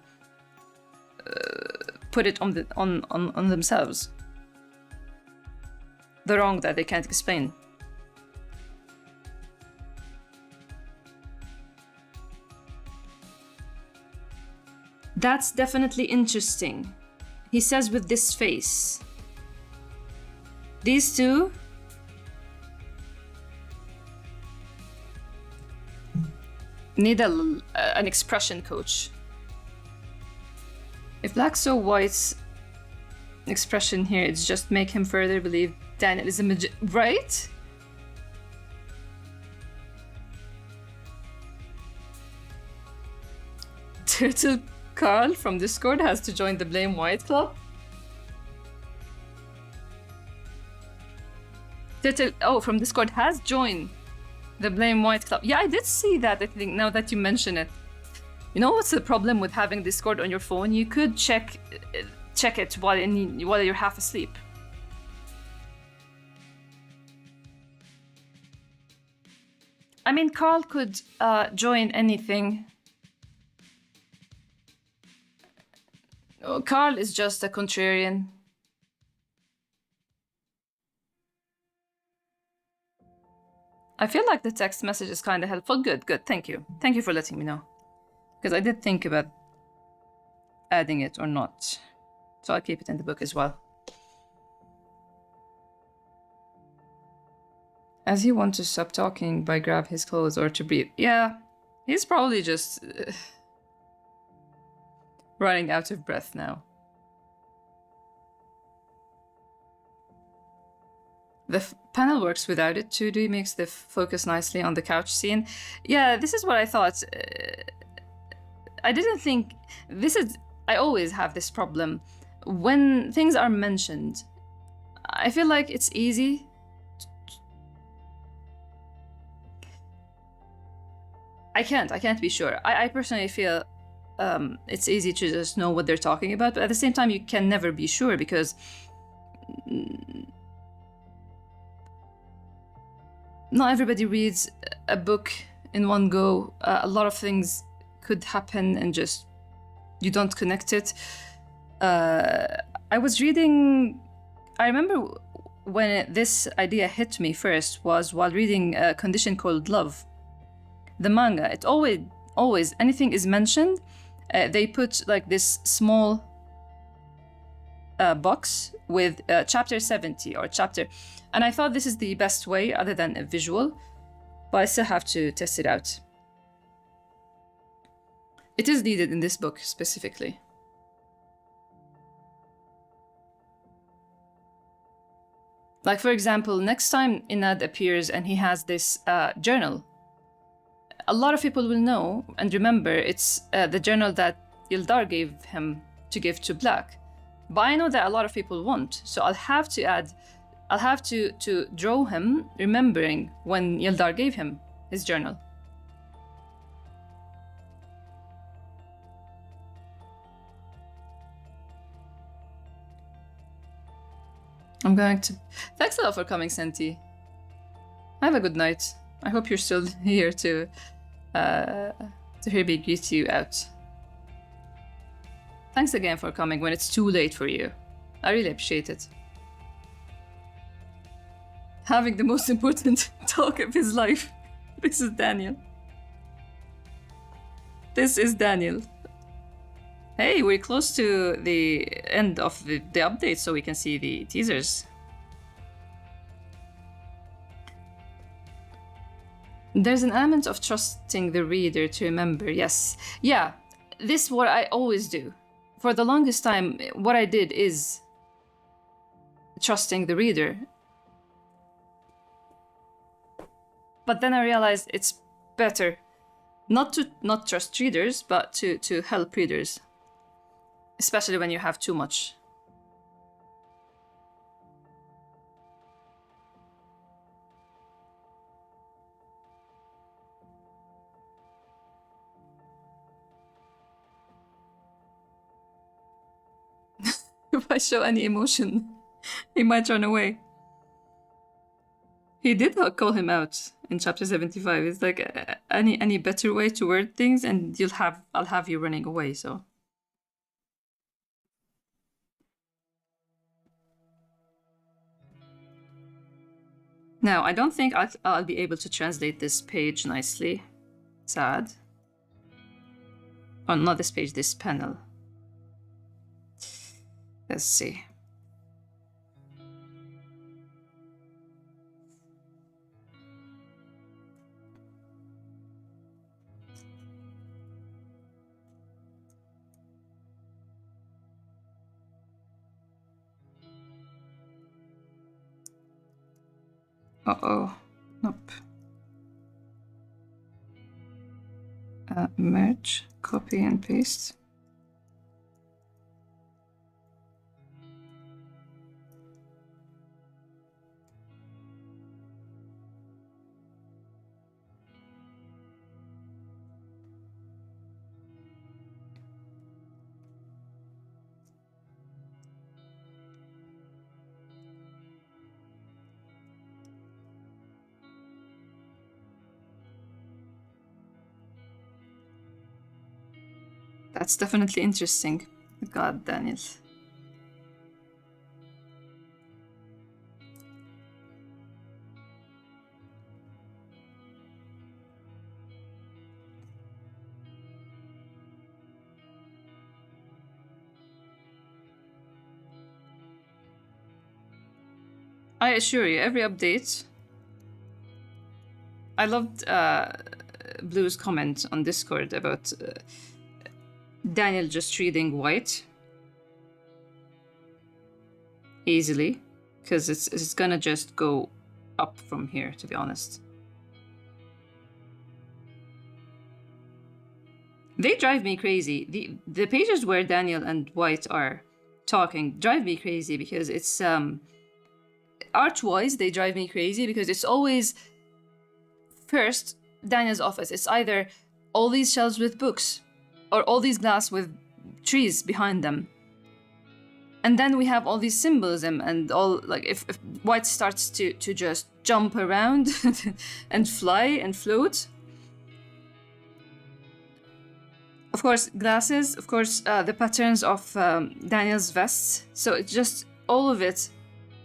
put it on themselves. The wrong that they can't explain. That's definitely interesting. He says with this face. These two need an expression coach. If Black saw White's expression here, it's just make him further believe Daniel is a magician, right? Turtle Carl from Discord has to join the Blame White Club. Turtle from Discord has joined the Blame White Club. Yeah, I did see that, I think, now that you mention it. You know what's the problem with having Discord on your phone? You could check it while you're half asleep. I mean, Carl could join anything. Oh, Carl is just a contrarian. I feel like the text message is kind of helpful. Good, thank you. Thank you for letting me know. Because I did think about adding it or not. So I'll keep it in the book as well. As he wants to stop talking by grab his clothes or to breathe. Yeah, he's probably just... Running out of breath now. The panel works without it. 2D makes the focus nicely on the couch scene. Yeah, this is what I thought. I didn't think... I always have this problem. When things are mentioned, I feel like it's easy. I can't be sure. I personally feel it's easy to just know what they're talking about, but at the same time, you can never be sure because not everybody reads a book in one go. A lot of things could happen and just you don't connect it. I was reading... I remember when this idea hit me first was while reading A Condition Called Love. The manga, it always, anything is mentioned, they put like this small box with chapter 70 or chapter... And I thought this is the best way other than a visual, but I still have to test it out. It is needed in this book specifically. Like, for example, next time Inad appears and he has this journal, a lot of people will know and remember it's the journal that Ildar gave him to give to Black. But I know that a lot of people won't, so I'll have to draw him remembering when Ildar gave him his journal. I'm going to... Thanks a lot for coming, Senti. Have a good night. I hope you're still here to hear me greet you out. Thanks again for coming when it's too late for you. I really appreciate it. Having the most important talk of his life. This is Daniel. This is Daniel. Hey, we're close to the end of the update, so we can see the teasers. There's an element of trusting the reader to remember, yes. Yeah, this is what I always do. For the longest time, what I did is trusting the reader. But then I realized it's better not to not trust readers, but to help readers. Especially when you have too much. If I show any emotion, he might run away. He did call him out in chapter 75. It's like any better way to word things, and I'll have you running away. So. Now, I don't think I'll be able to translate this page nicely. Sad. Oh, not this page, this panel. Let's see. Uh-oh. Nope. Merge, copy and paste. That's definitely interesting. God, Daniel. I assure you, every update... I loved Blue's comment on Discord about Daniel just reading White easily, because it's gonna just go up from here, to be honest. They drive me crazy. The pages where Daniel and White are talking drive me crazy because it's art-wise they drive me crazy because it's always first Daniel's office. It's either all these shelves with books or all these glass with trees behind them. And then we have all these symbolism and all, like, if White starts to just jump around and fly and float. Of course, glasses, of course, the patterns of Daniel's vests. So it's just all of it,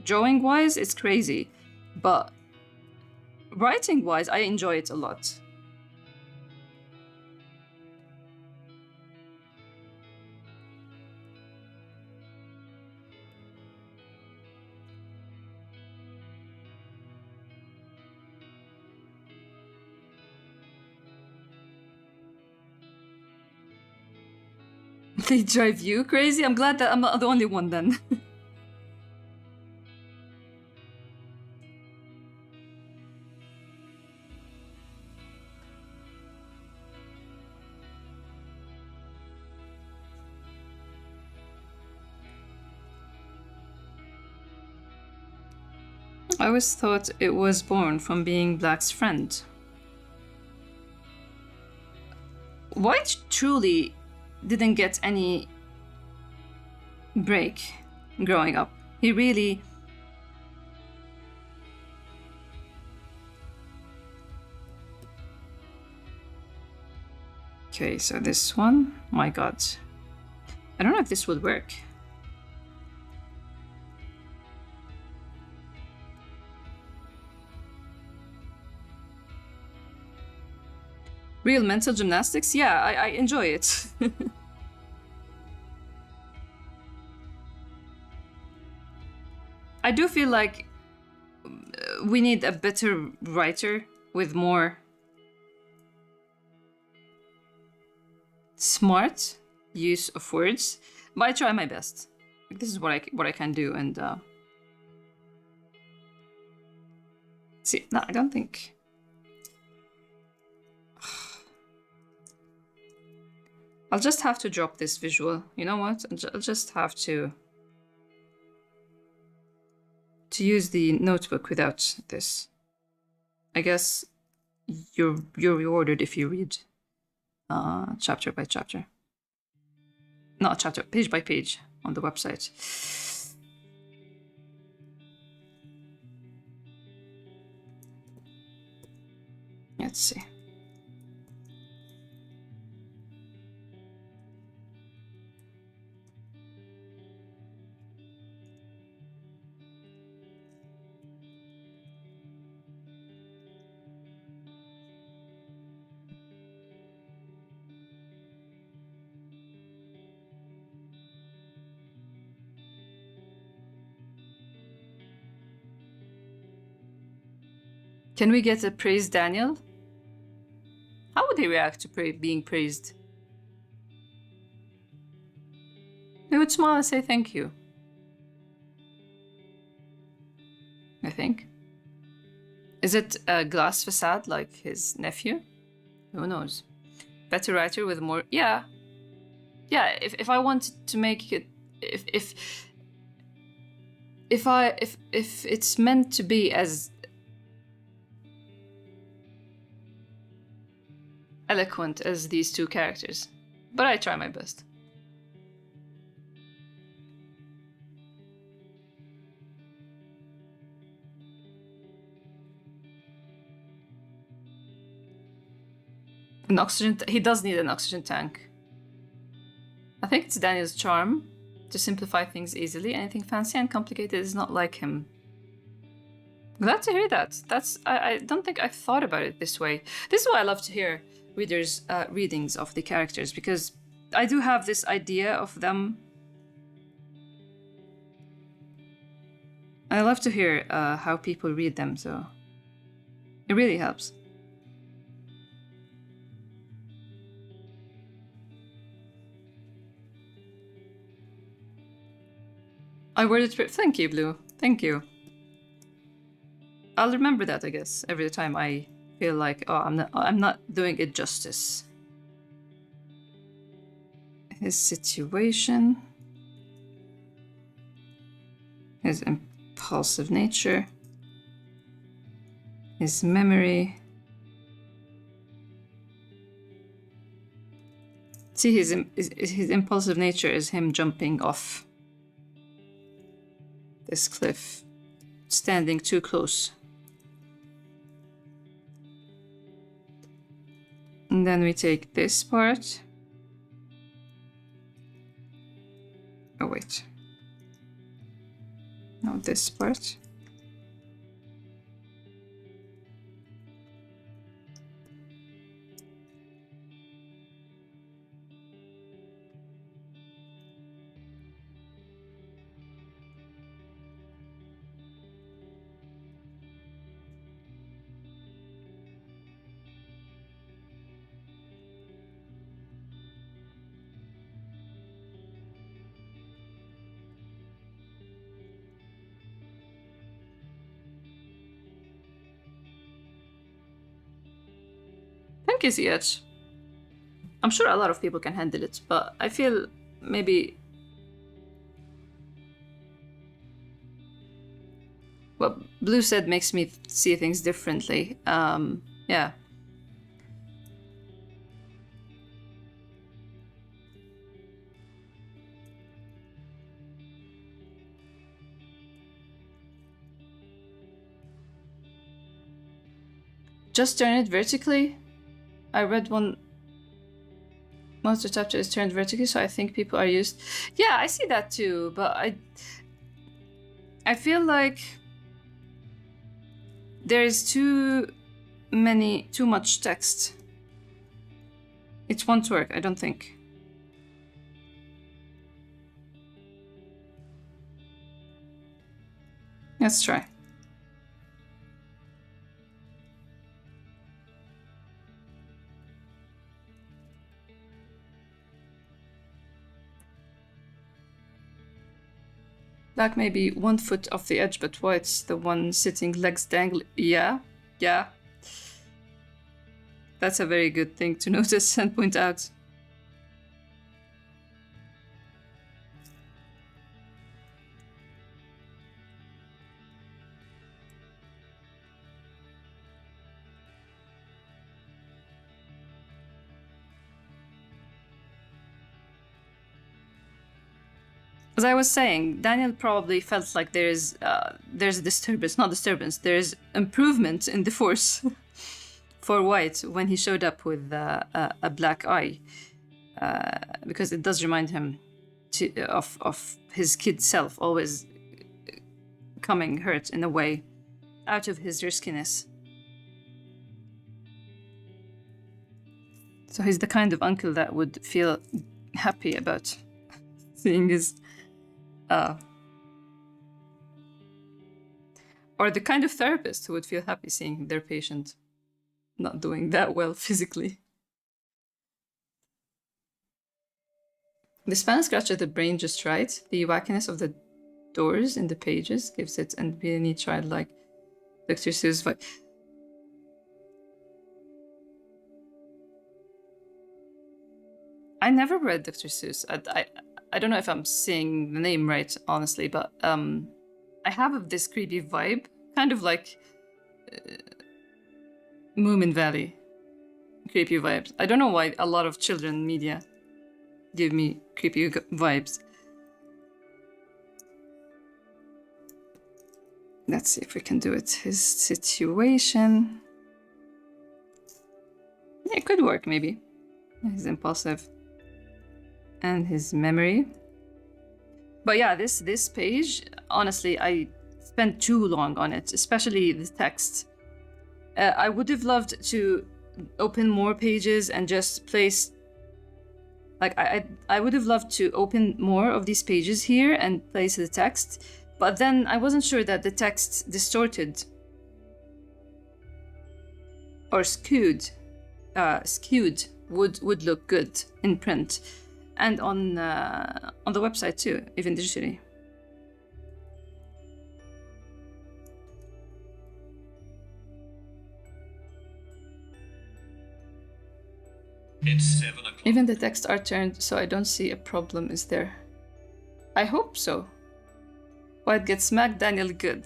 drawing-wise, it's crazy. But writing-wise, I enjoy it a lot. They drive you crazy? I'm glad that I'm not the only one then. I always thought it was born from being Black's friend. White truly didn't get any break growing up. He really... Okay, so this one, my god. I don't know if this would work. Real mental gymnastics? Yeah, I enjoy it. I do feel like we need a better writer with more smart use of words, but I try my best. This is what I can do, and see, no, I don't think. I'll just have to drop this visual. You know what? I'll just have to use the notebook without this. I guess you're rewarded if you read chapter by chapter. Not chapter, page by page on the website. Let's see. Can we get a praise Daniel? How would he react to being praised? He would smile and say thank you. I think. Is it a glass facade like his nephew? Who knows? Better writer with more... Yeah. Yeah, if I wanted to make it... If it's meant to be as eloquent as these two characters, but I try my best. An oxygen... he does need an oxygen tank. I think it's Daniel's charm to simplify things easily. Anything fancy and complicated is not like him. Glad to hear that. I don't think I've thought about it this way. This is why I love to hear readers' readings of the characters, because I do have this idea of them. I love to hear how people read them, so it really helps. I worded it. Thank you, Blue. Thank you. I'll remember that, I guess, every time I feel like, oh, I'm not doing it justice. His situation, his impulsive nature, his memory. See, his impulsive nature is him jumping off this cliff, standing too close. And then we take this part. Oh, wait. No, this part. Thank you, CH. I'm sure a lot of people can handle it, but I feel maybe what Blue said makes me see things differently. Yeah. Just turn it vertically. I read one. Most of the chapter is turned vertically, so I think people are used. Yeah, I see that too, but I feel like there is too much text. It won't work, I don't think. Let's try. Black may be 1 foot off the edge, but white's the one sitting legs dangling. Yeah. That's a very good thing to notice and point out. As I was saying, Daniel probably felt like there's a disturbance, not disturbance, there's improvement in the force for White when he showed up with a black eye, because it does remind him of his kid self always coming hurt in a way out of his riskiness. So he's the kind of uncle that would feel happy about seeing his or the kind of therapist who would feel happy seeing their patient not doing that well physically. The span scratch at the brain just right. The wackiness of the doors in the pages gives it and being childlike Dr. Seuss vibe. I never read Dr. Seuss. I don't know if I'm saying the name right, honestly, but I have this creepy vibe, kind of like Moomin Valley creepy vibes. I don't know why a lot of children media give me creepy vibes. Let's see if we can do it. His situation. Yeah, it could work, maybe. He's impulsive. And his memory. But yeah, this page, honestly, I spent too long on it, especially the text. I would have loved to open more pages and just place... Like, I would have loved to open more of these pages here and place the text, but then I wasn't sure that the text distorted or skewed would look good in print. And on the website too, even digitally. It's 7 o'clock. Even the texts are turned, so I don't see a problem, is there? I hope so. White gets smacked, Daniel good.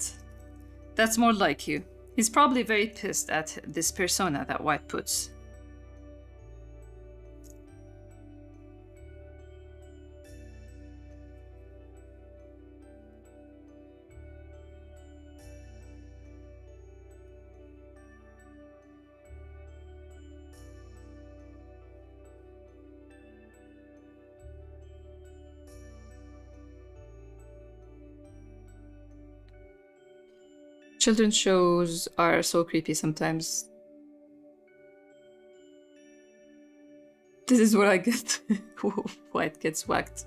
That's more like you. He's probably very pissed at this persona that White puts. Children's shows are so creepy sometimes. This is what I get. White gets whacked.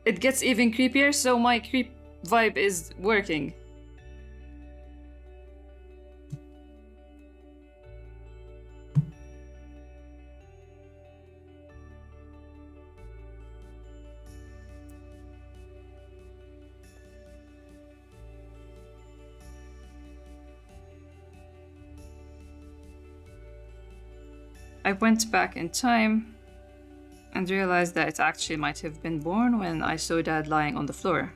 It gets even creepier, so my creep vibe is working. I went back in time and realized that it actually might have been born when I saw Dad lying on the floor.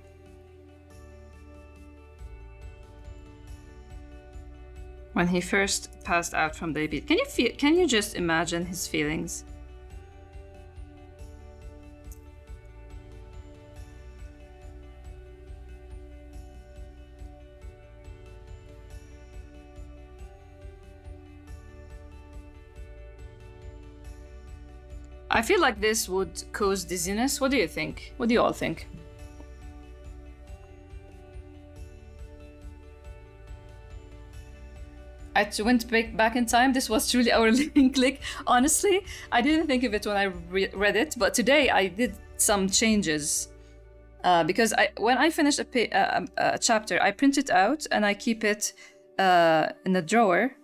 When he first passed out from the beat. Can you just imagine his feelings? I feel like this would cause dizziness. What do you think? What do you all think? I went back in time. This was truly our living click. Honestly, I didn't think of it when I read it, but today I did some changes. Because when I finish a chapter, I print it out and I keep it in a drawer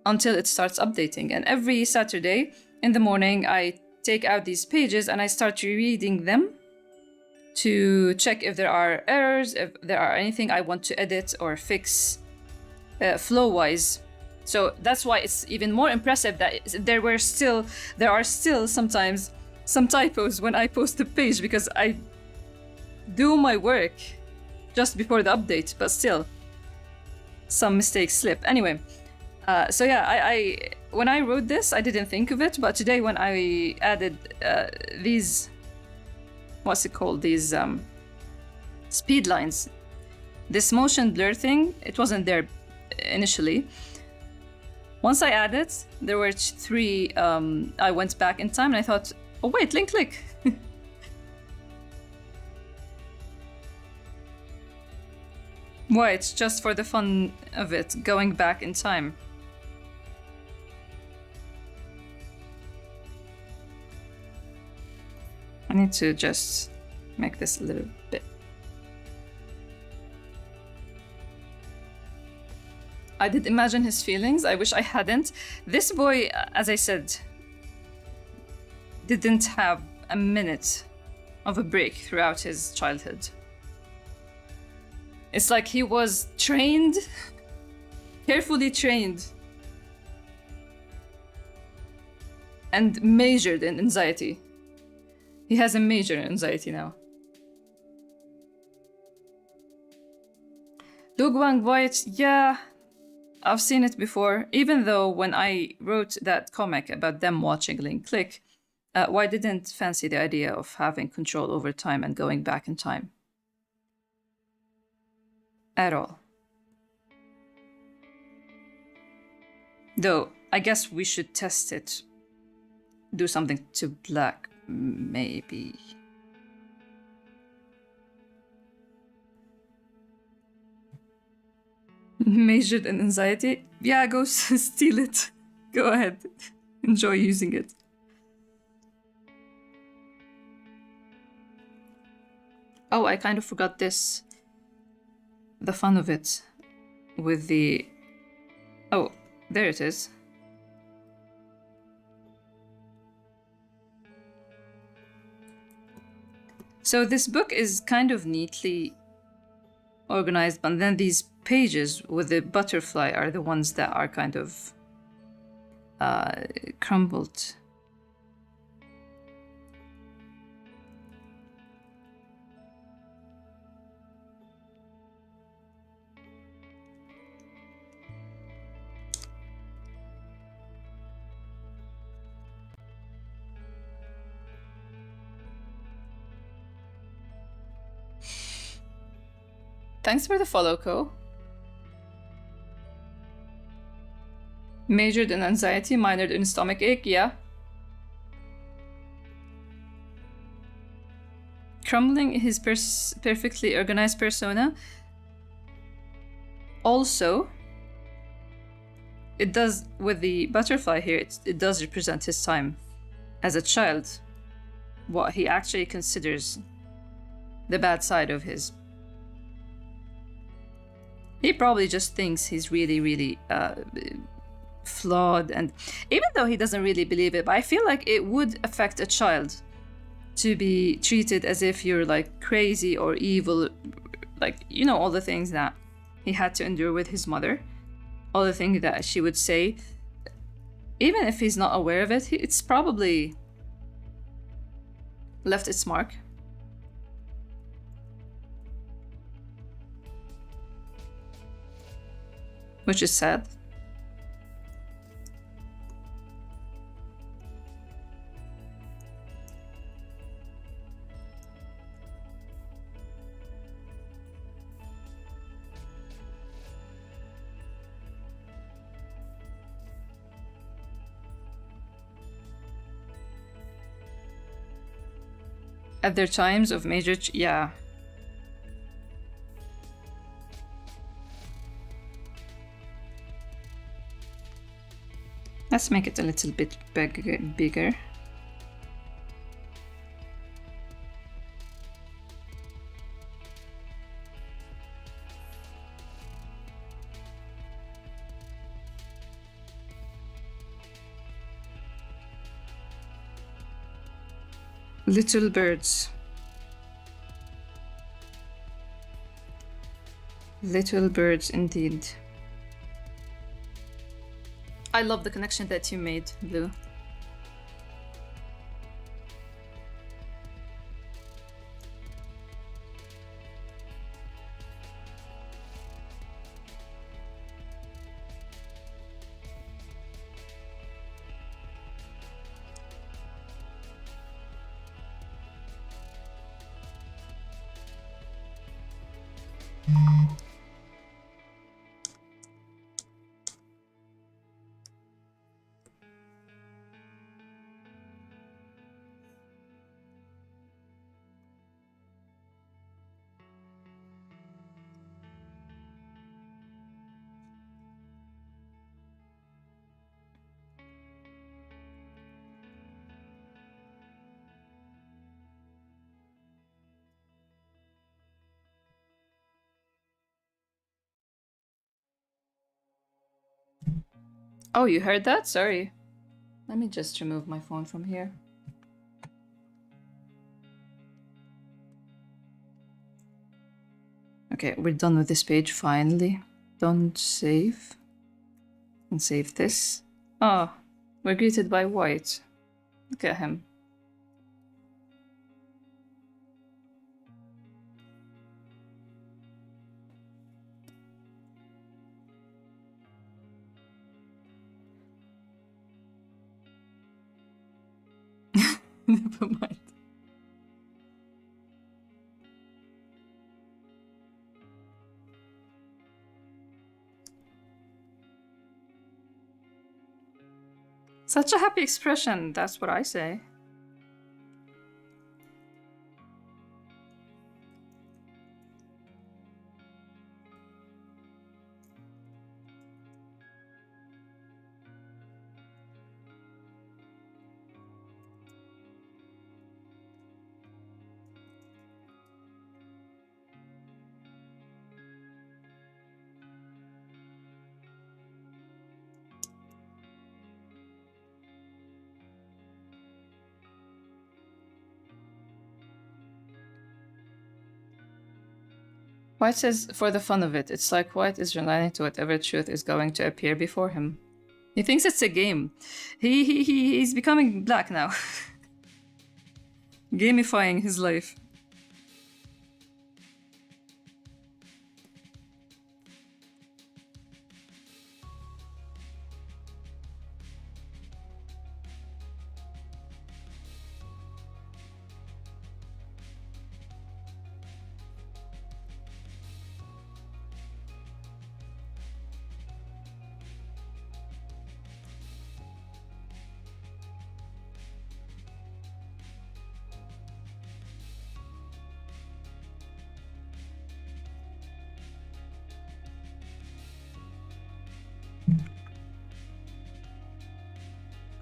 until it starts updating. And every Saturday in the morning, I take out these pages and I start rereading them to check if there are errors, if there are anything I want to edit or fix flow-wise. So that's why it's even more impressive that there are still sometimes some typos when I post a page, because I do my work just before the update, but still some mistakes slip. Anyway, so yeah, I when I wrote this, I didn't think of it, but today when I added these, what's it called, these speed lines, this motion blur thing, it wasn't there initially. Once I added, there were 3, I went back in time and I thought, oh wait, link click. Why? It's just for the fun of it, going back in time. I need to just make this a little bit. I did imagine his feelings. I wish I hadn't. This boy, as I said, didn't have a minute of a break throughout his childhood. It's like he was trained, carefully trained, and majored in anxiety. He has a major in anxiety now. Dugwang White, yeah, I've seen it before. Even though when I wrote that comic about them watching Link Click, White didn't fancy the idea of having control over time and going back in time. At all. Though, I guess we should test it. Do something to Black, maybe. Majored in anxiety? Yeah, go steal it. Go ahead. Enjoy using it. Oh, I kind of forgot this. The fun of it with the... Oh, there it is. So this book is kind of neatly organized, but then these pages with the butterfly are the ones that are kind of crumbled. Thanks for the follow, Ko. Majored in anxiety, minored in stomach ache, yeah. Crumbling his perfectly organized persona. Also, it does, with the butterfly here, it does represent his time as a child. What he actually considers the bad side of his. He probably just thinks he's really, really flawed, and even though he doesn't really believe it, but I feel like it would affect a child to be treated as if you're like crazy or evil, like, you know, all the things that he had to endure with his mother, all the things that she would say. Even if he's not aware of it, it's probably left its mark. Which is sad. At their times of major yeah. Let's make it a little bit bigger. Little birds. Little birds indeed. I love the connection that you made, Blue. Oh, you heard that? Sorry. Let me just remove my phone from here. Okay, we're done with this page finally. Don't save. And save this. Oh, we're greeted by White. Look at him. Never mind. Such a happy expression, that's what I say. White says, for the fun of it, it's like White is relying to whatever truth is going to appear before him. He thinks it's a game. He's becoming black now. Gamifying his life.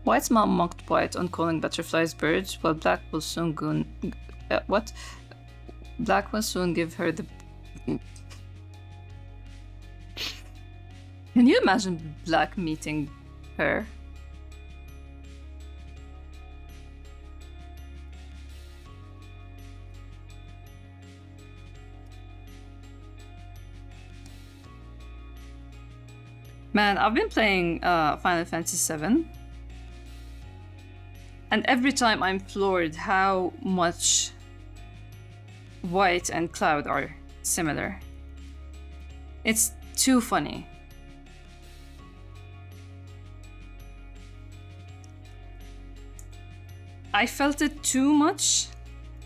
White's mom mocked White on calling butterflies birds, while Black will soon what? Black will soon give her the... Can you imagine Black meeting her? Man, I've been playing Final Fantasy VII. And every time I'm floored how much White and Cloud are similar. It's too funny. I felt it too much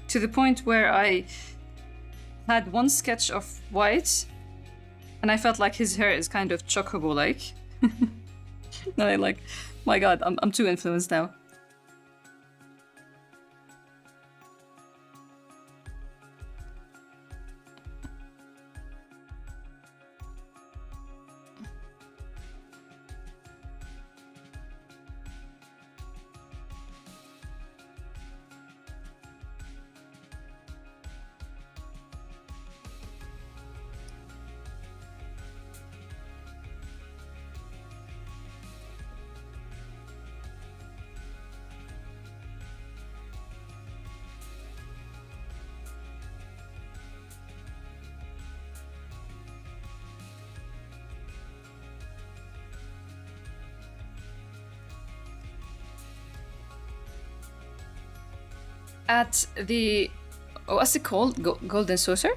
to the point where I had one sketch of White and I felt like his hair is kind of chocobo-like. And I like, my god, I'm too influenced now. At the, what's it called? Golden Saucer?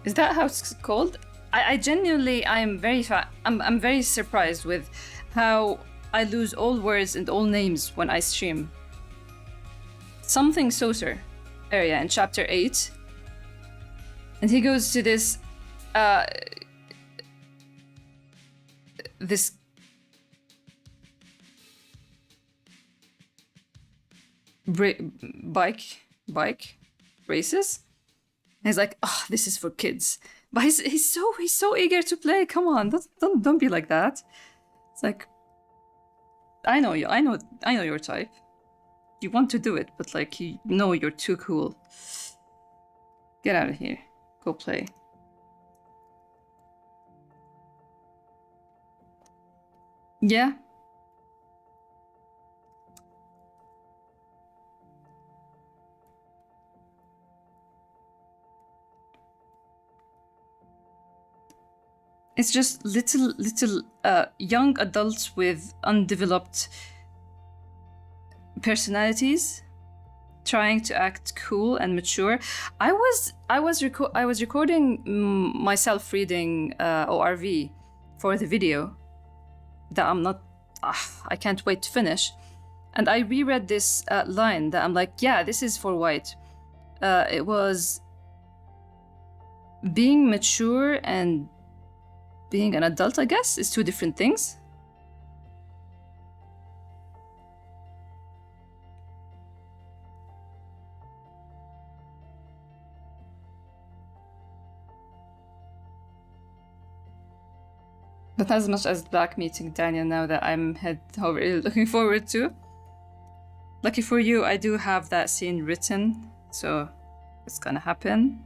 Is that how it's called? I genuinely, I'm very surprised with how I lose all words and all names when I stream. Something Saucer area in chapter 8. And he goes to this, this bike races. And he's like, oh, this is for kids. But he's so eager to play. Come on, don't be like that. It's like, I know you. I know your type. You want to do it, but like, you know you're too cool. Get out of here. Go play. Yeah. It's just little young adults with undeveloped personalities trying to act cool and mature. I was recording myself reading ORV for the video that I can't wait to finish. And I reread this line that I'm like, yeah, this is for White. It was being mature and being an adult, I guess, is two different things. But not as much as Black meeting Daniel now that I'm really looking forward to. Lucky for you, I do have that scene written, so it's gonna happen.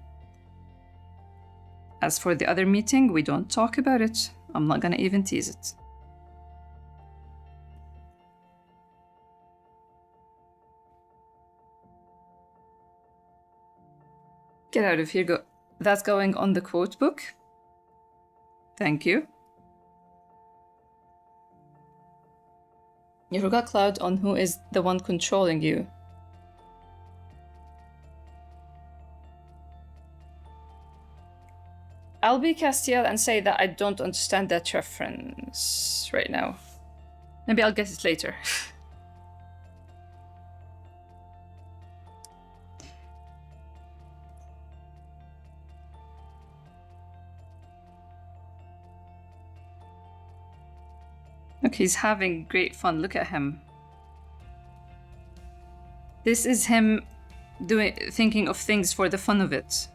As for the other meeting, we don't talk about it. I'm not gonna even tease it. Get out of here, go. That's going on the quote book. Thank you. You forgot Cloud on who is the one controlling you. I'll be Castiel and say that I don't understand that reference right now. Maybe I'll get it later. Look, he's having great fun. Look at him. This is him thinking of things for the fun of it.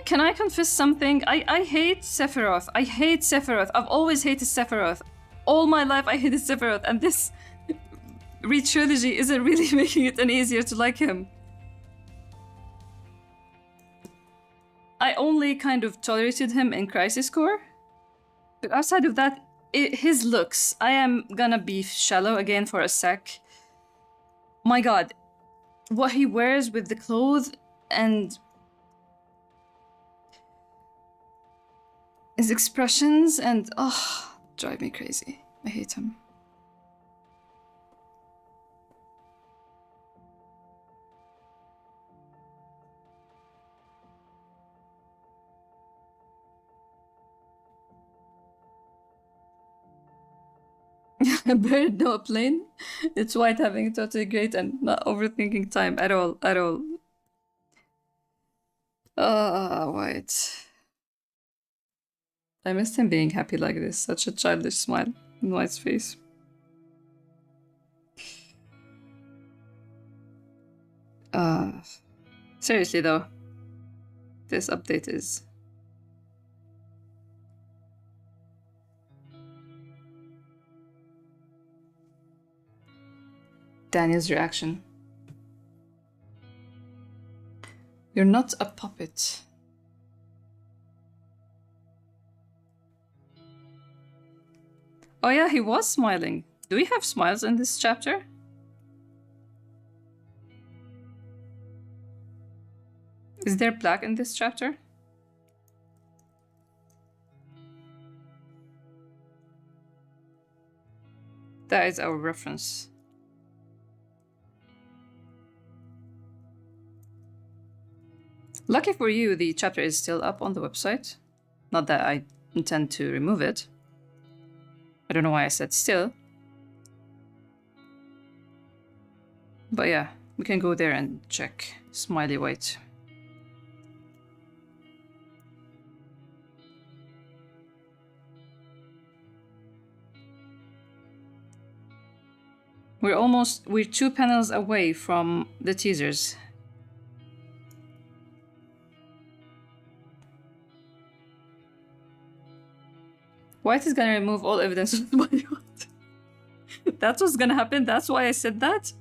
Can I confess something? I hate Sephiroth. I hate Sephiroth. I've always hated Sephiroth. All my life I hated Sephiroth, and this re-trilogy isn't really making it any easier to like him. I only kind of tolerated him in Crisis Core. But outside of that, his looks, I am gonna be shallow again for a sec. My god, what he wears with the clothes and his expressions and drive me crazy. I hate him. A bird, no a plane. It's white having totally great and not overthinking time at all, at all. White. I missed him being happy like this. Such a childish smile in White's face. Seriously though, this update is... Daniel's reaction. You're not a puppet. Oh yeah, he was smiling. Do we have smiles in this chapter? Is there black in this chapter? That is our reference. Lucky for you, the chapter is still up on the website. Not that I intend to remove it. I don't know why I said still. But yeah, we can go there and check. Smiley White. We're 2 panels away from the teasers. White is gonna remove all evidence of the body count. That's what's gonna happen. That's why I said that.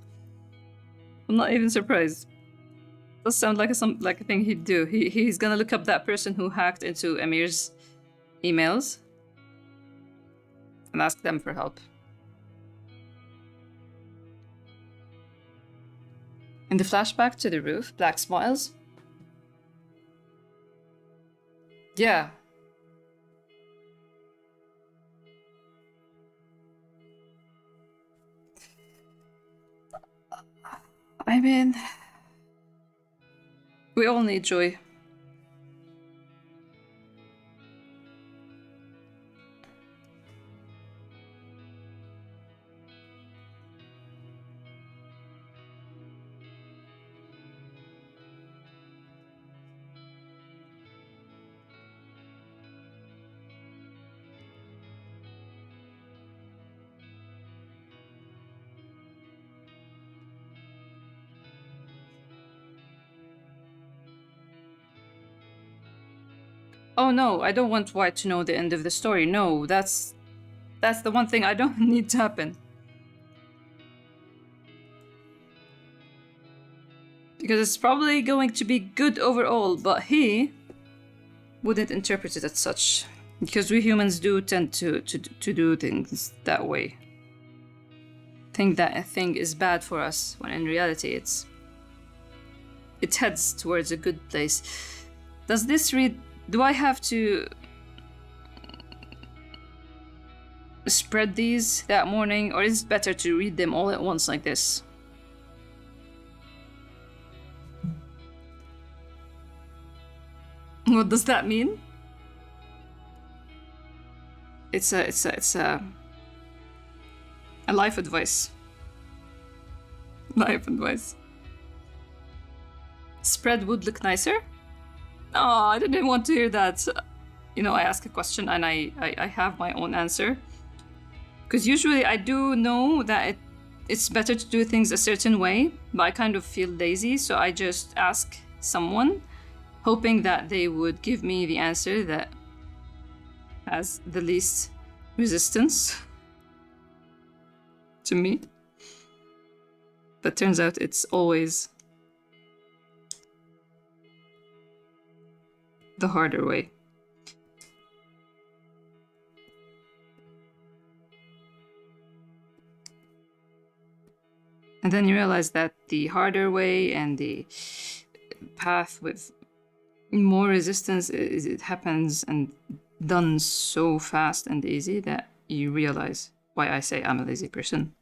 I'm not even surprised. Does sound like a thing he'd do. He's gonna look up that person who hacked into Emir's emails and ask them for help. In the flashback to the roof, Black smiles. Yeah. I mean, we all need joy. Oh no, I don't want White to know the end of the story. No, that's the one thing I don't need to happen. Because it's probably going to be good overall, but he wouldn't interpret it as such. Because we humans do tend to do things that way. Think that a thing is bad for us, when in reality it heads towards a good place. Does this read... Do I have to spread these that morning, or is it better to read them all at once like this? What does that mean? It's a life advice. Life advice. Spread would look nicer? Oh, I didn't want to hear that. You know, I ask a question and I have my own answer. Because usually I do know that it's better to do things a certain way, but I kind of feel lazy, so I just ask someone, hoping that they would give me the answer that has the least resistance to me. But turns out it's always the harder way. And then you realize that the harder way and the path with more resistance, it happens and done so fast and easy that you realize why I say I'm a lazy person.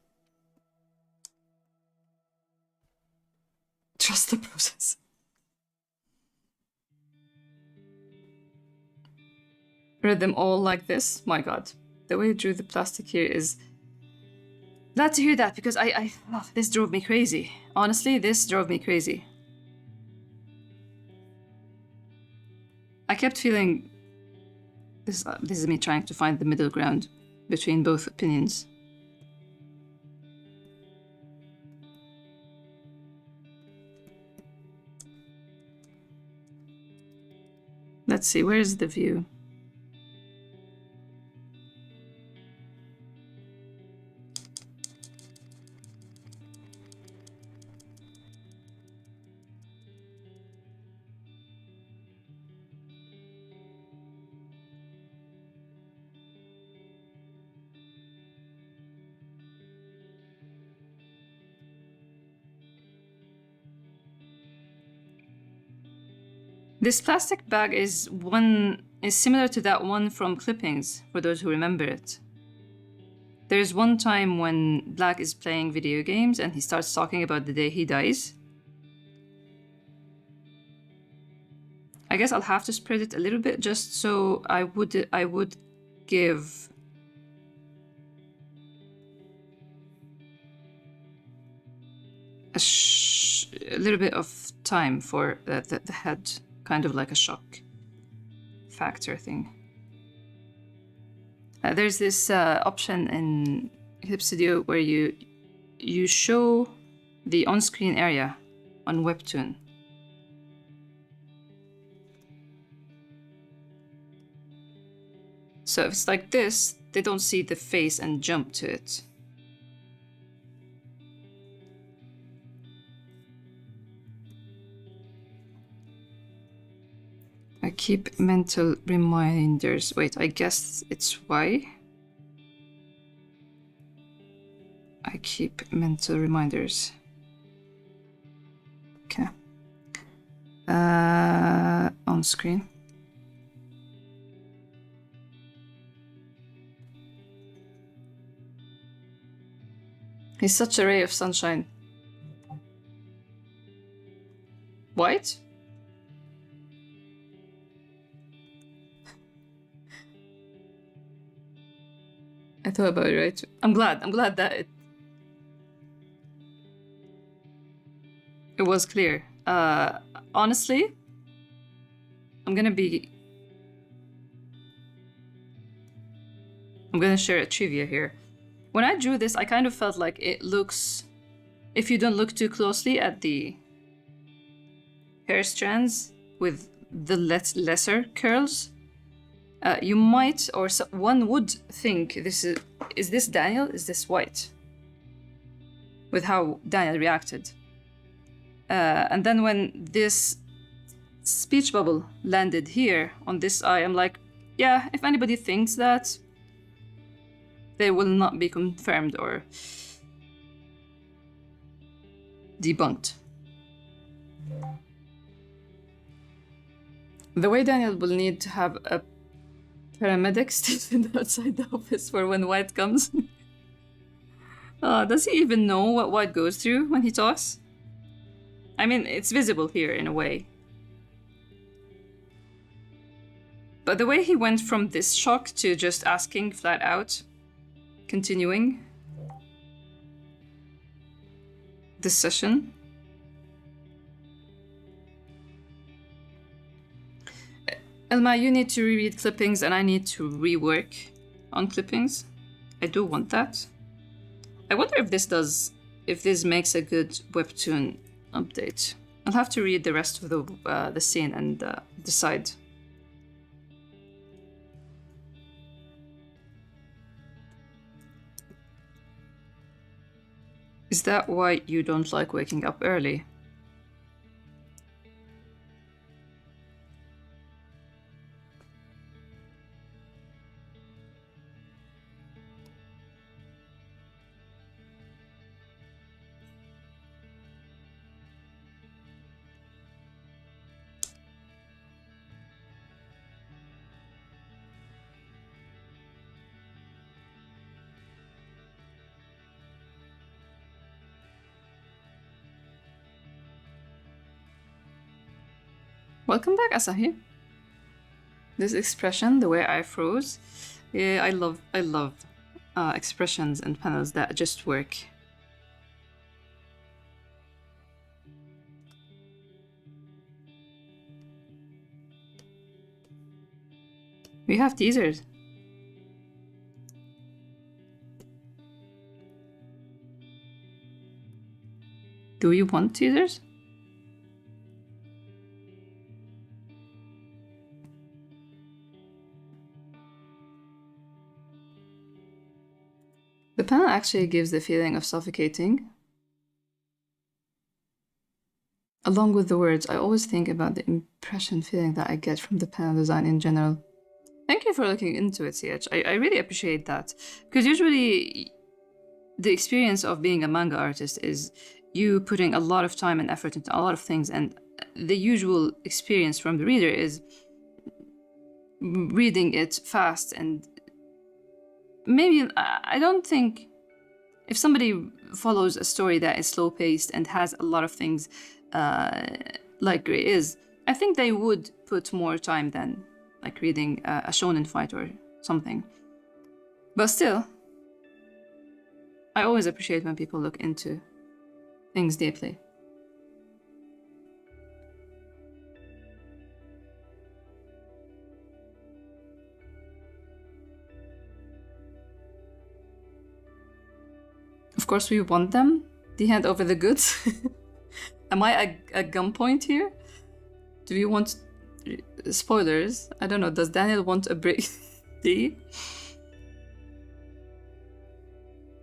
Trust the process. Read them all like this. My god. The way you drew the plastic here is... Glad to hear that, because this drove me crazy. Honestly, this drove me crazy. I kept feeling... This is me trying to find the middle ground between both opinions. Let's see, where's the view? This plastic bag is similar to that one from Clippings, for those who remember it. There's one time when Black is playing video games and he starts talking about the day he dies. I guess I'll have to spread it a little bit just so I would give a little bit of time for the head. Kind of like a shock factor thing. There's this option in Clip Studio where you show the on-screen area on Webtoon. So if it's like this, they don't see the face and jump to it. I keep mental reminders. Wait, I guess it's why. I keep mental reminders. Okay. On screen. He's such a ray of sunshine. White? I thought about it, right? I'm glad that it was clear. Honestly, I'm gonna share a trivia here. When I drew this, I kind of felt like it looks, if you don't look too closely at the hair strands with the lesser curls, you might, or one would think this is this Daniel? Is this White? With how Daniel reacted. And then when this speech bubble landed here on this eye, I'm like, yeah, if anybody thinks that, they will not be confirmed or debunked. The way Daniel will need to have a paramedic stationed outside the office for when White comes. Does he even know what White goes through when he talks? I mean, it's visible here in a way. But the way he went from this shock to just asking flat out, continuing this session. Elma, you need to reread clippings and I need to rework on clippings. I do want that. I wonder if this makes a good Webtoon update. I'll have to read the rest of the scene and decide. Is that why you don't like waking up early? Welcome back, Asahi. This expression, the way I froze, yeah, I love expressions and panels that just work. We have teasers. Do you want teasers? The panel actually gives the feeling of suffocating. Along with the words, I always think about the impression feeling that I get from the panel design in general. Thank you for looking into it, CH. I really appreciate that. Because usually the experience of being a manga artist is you putting a lot of time and effort into a lot of things, and the usual experience from the reader is reading it fast. And maybe, I don't think, if somebody follows a story that is slow-paced and has a lot of things like Grey is, I think they would put more time than like reading a shonen fight or something. But still, I always appreciate when people look into things deeply. Of course we want them. The hand over the goods. Am I at gunpoint here? Do you want spoilers? I don't know. Does Daniel want a break?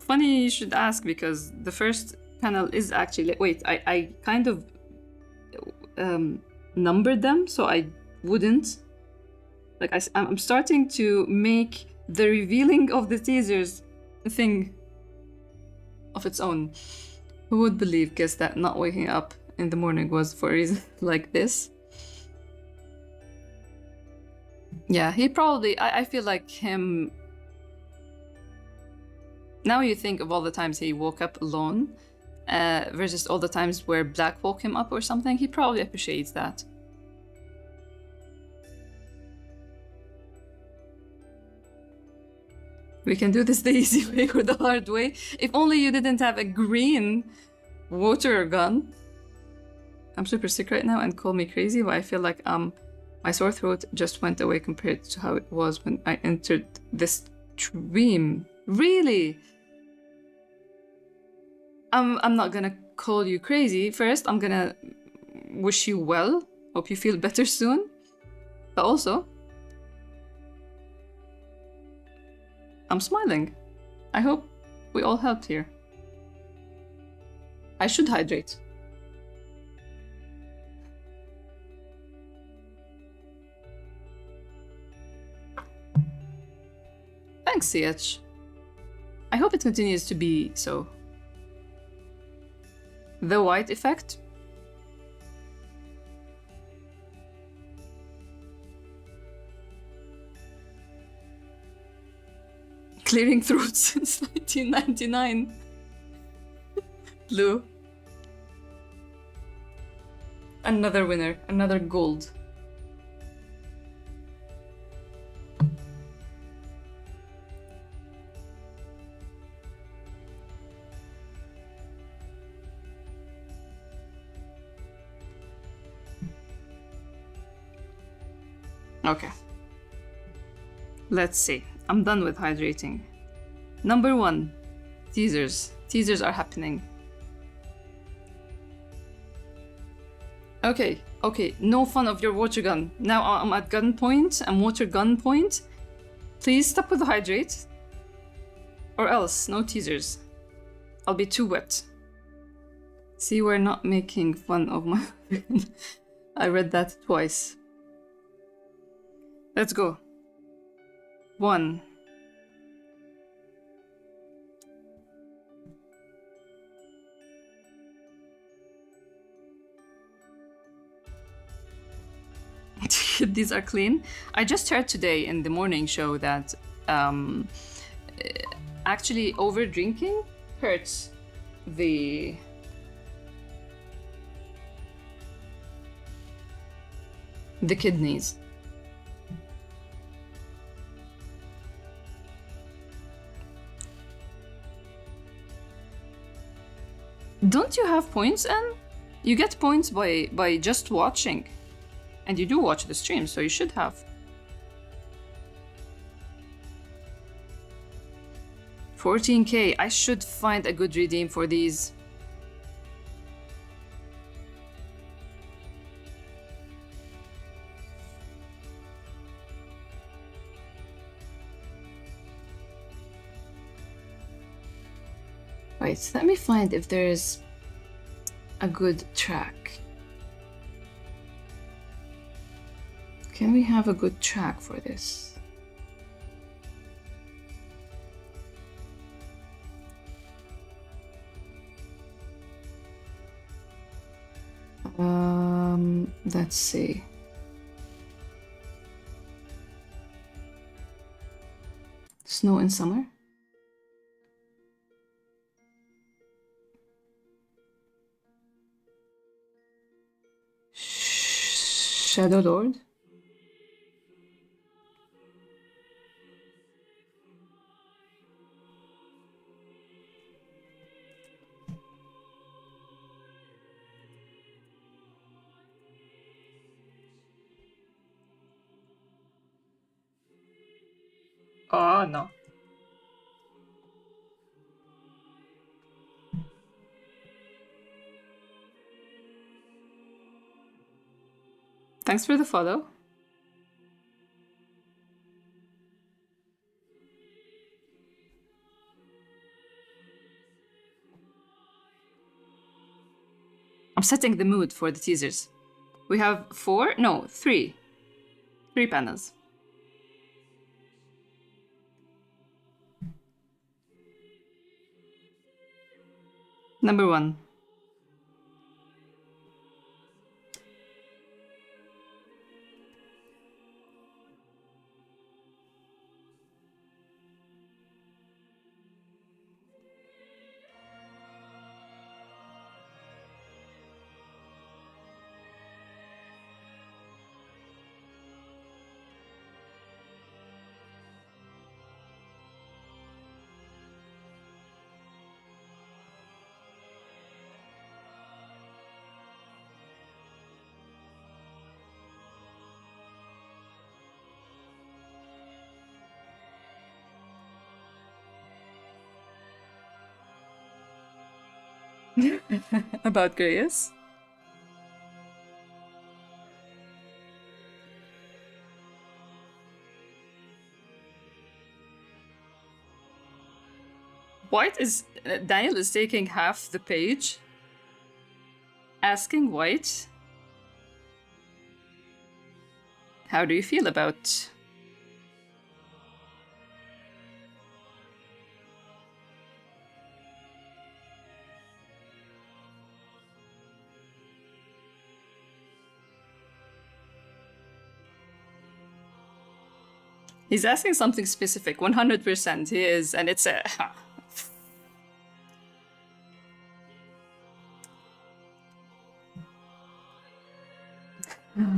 Funny you should ask, because the first panel is actually... Wait, I kind of numbered them, so I wouldn't. Like, I'm starting to make the revealing of the teasers a thing of its own. Who would guess that not waking up in the morning was for a reason like this? Yeah, he probably... I feel like him... Now you think of all the times he woke up alone versus all the times where Black woke him up or something, he probably appreciates that. We can do this the easy way or the hard way. If only you didn't have a green water gun. I'm super sick right now and call me crazy, but I feel like my sore throat just went away compared to how it was when I entered this stream. Really? I'm not gonna call you crazy. First, I'm gonna wish you well. Hope you feel better soon. But also, I'm smiling. I hope we all helped here. I should hydrate. Thanks, CH. I hope it continues to be so. The white effect? Clearing throats since 1999. Blue. Another winner, another gold. Okay. Let's see. I'm done with hydrating. Number 1. Teasers. Teasers are happening. Okay, okay. No fun of your water gun. Now I'm at gunpoint. I'm water gun point. Please stop with the hydrate. Or else, no teasers. I'll be too wet. See, we're not making fun of my... I read that twice. Let's go. 1. These are clean. I just heard today in the morning show that actually over drinking hurts the kidneys. Don't you have points, Anne? You get points by just watching. And you do watch the stream, so you should have. 14k. I should find a good redeem for these. Wait, let me find if there's a good track. Can we have a good track for this? Let's see. Snow in summer? Shadow Lord? Oh, no. Thanks for the follow. I'm setting the mood for the teasers. We have 4? No, 3. 3 panels. Number 1. About Greyis. White is... Daniel is taking half the page. Asking White, how do you feel about He's asking something specific. 100% he is, and it's a.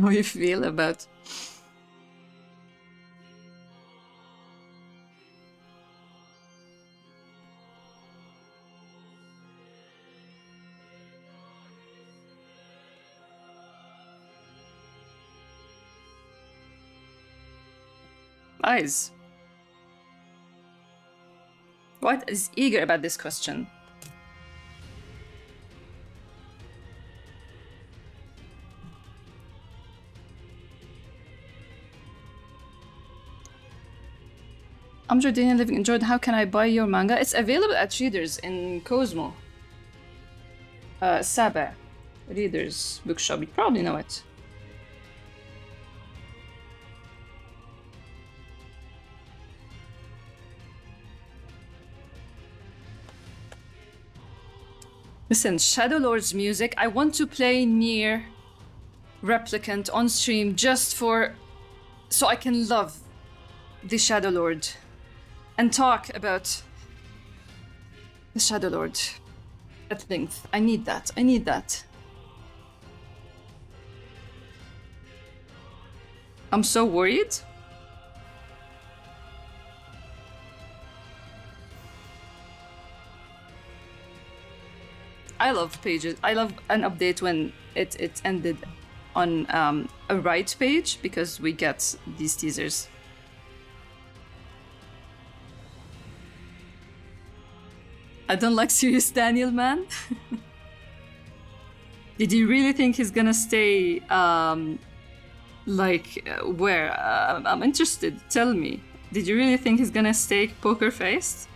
How you feel about. Eyes. What is eager about this question? I'm Jordanian living in Jordan. How can I buy your manga? It's available at Readers in Cosmo. Saba. Readers Bookshop. You probably know it. Listen, Shadow Lord's music, I want to play Nier Replicant on stream just for... so I can love the Shadow Lord and talk about the Shadow Lord at length. I need that. I need that. I'm so worried. I love pages. I love an update when it ended on a right page because we get these teasers. I don't like serious Daniel, man. Did you really think he's gonna stay where? I'm interested. Tell me. Did you really think he's gonna stay poker faced?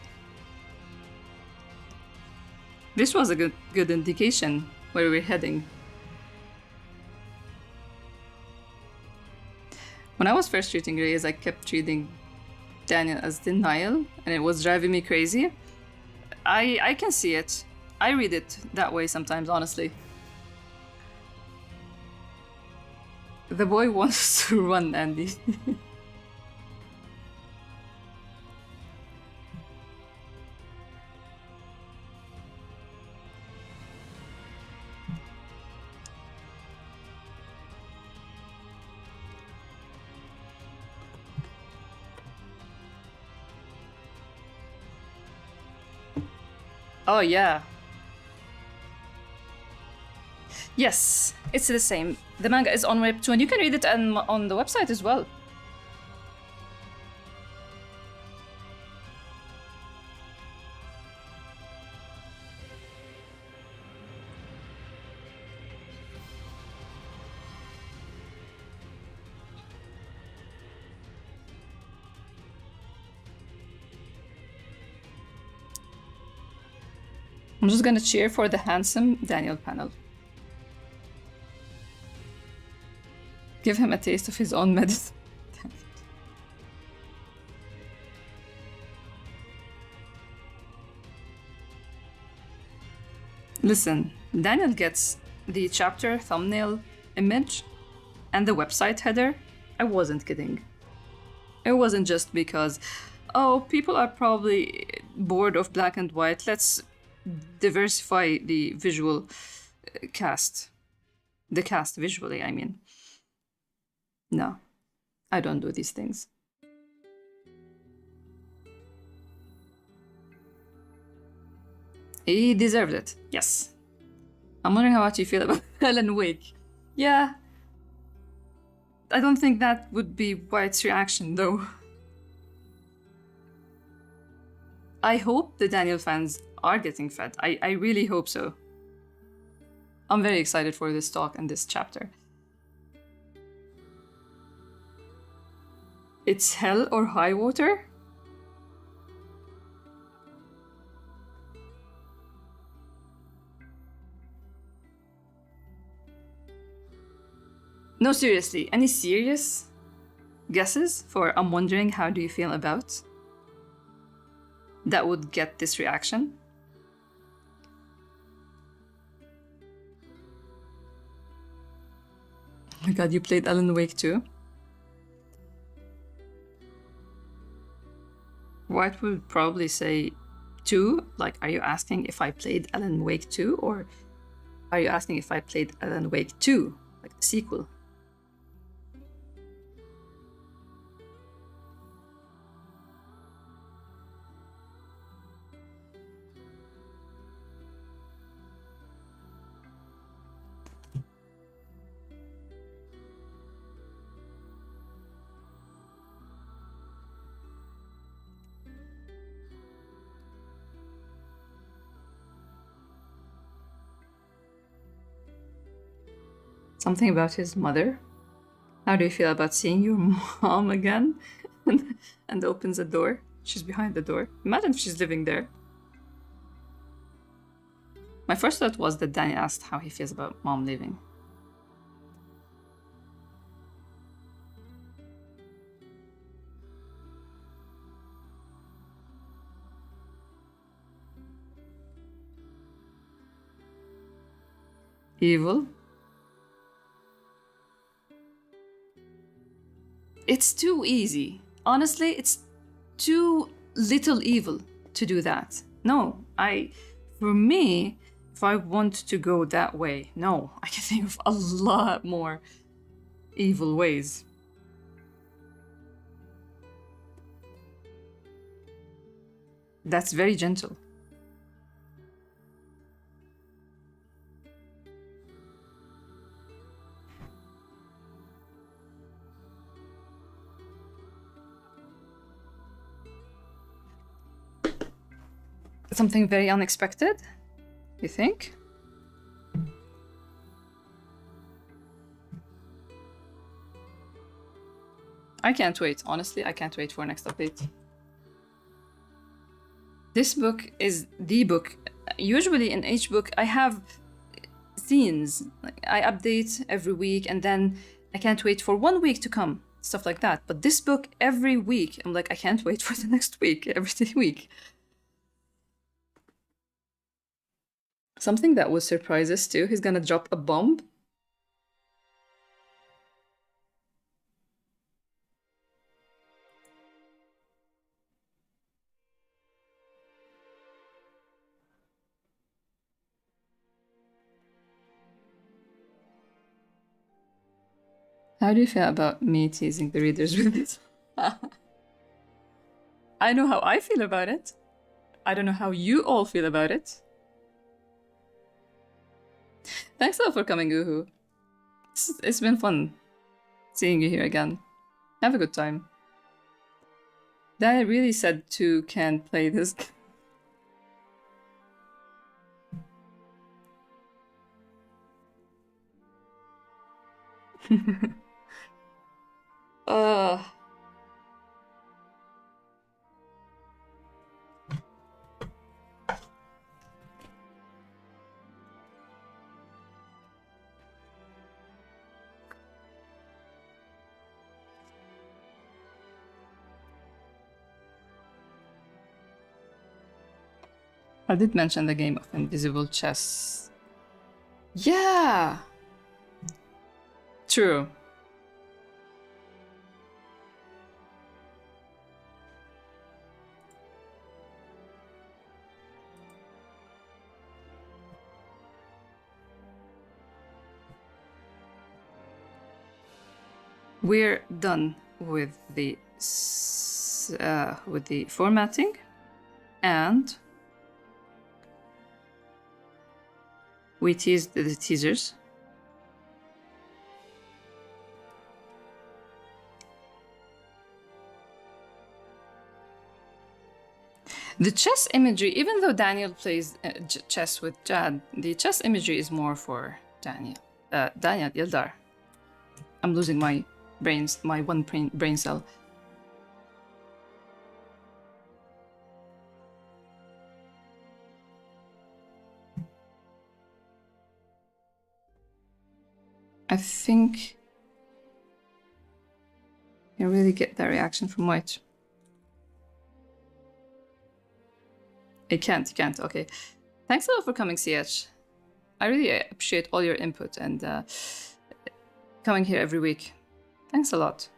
This was a good indication where we're heading. When I was first reading Greyis, I kept reading Daniel as denial, and it was driving me crazy. I can see it. I read it that way sometimes, honestly. The boy wants to run, Andy. Oh, yeah. Yes, it's the same. The manga is on Webtoon. You can read it on the website as well. I'm just gonna cheer for the handsome Daniel panel. Give him a taste of his own medicine. Listen, Daniel gets the chapter thumbnail image and the website header. I wasn't kidding. It wasn't just because, oh, people are probably bored of black and white. Let's diversify the visual cast. The cast visually, I mean. No, I don't do these things. He deserved it, yes. I'm wondering how much you feel about Alan Wake. Yeah. I don't think that would be White's reaction, though. I hope the Daniel fans are getting fed. I really hope so. I'm very excited for this talk and this chapter. It's hell or high water? No, seriously, any serious guesses for I'm wondering how do you feel about? That would get this reaction? Oh my god, you played Alan Wake too? White would probably say 2. Like, are you asking if I played Alan Wake 2, or are you asking if I played Alan Wake 2, like the sequel? Something about his mother. How do you feel about seeing your mom again? And opens a door. She's behind the door. Imagine if she's living there. My first thought was that Danny asked how he feels about mom leaving. Evil. It's too easy. Honestly, it's too little evil to do that. No, for me, if I want to go that way, no, I can think of a lot more evil ways. That's very gentle. Something very unexpected, you think? I can't wait, honestly, I can't wait for next update. This book is the book. Usually in each book, I have scenes. Like, I update every week, and then I can't wait for 1 week to come, stuff like that. But this book, every week, I'm like, I can't wait for the next week, every week. Something that will surprise us too, he's gonna drop a bomb. How do you feel about me teasing the readers with this? I know how I feel about it. I don't know how you all feel about it. Thanks a lot for coming, Uhu. It's been fun seeing you here again. Have a good time. That really said 2 can't play this. I did mention the game of invisible chess. Yeah! True. We're done with the formatting, and we teased the teasers. The chess imagery, even though Daniel plays chess with Jad, the chess imagery is more for Daniel. Daniel Yildar. I'm losing my one brain cell. I think you really get that reaction from White. You can't, okay. Thanks a lot for coming, CH. I really appreciate all your input and coming here every week. Thanks a lot.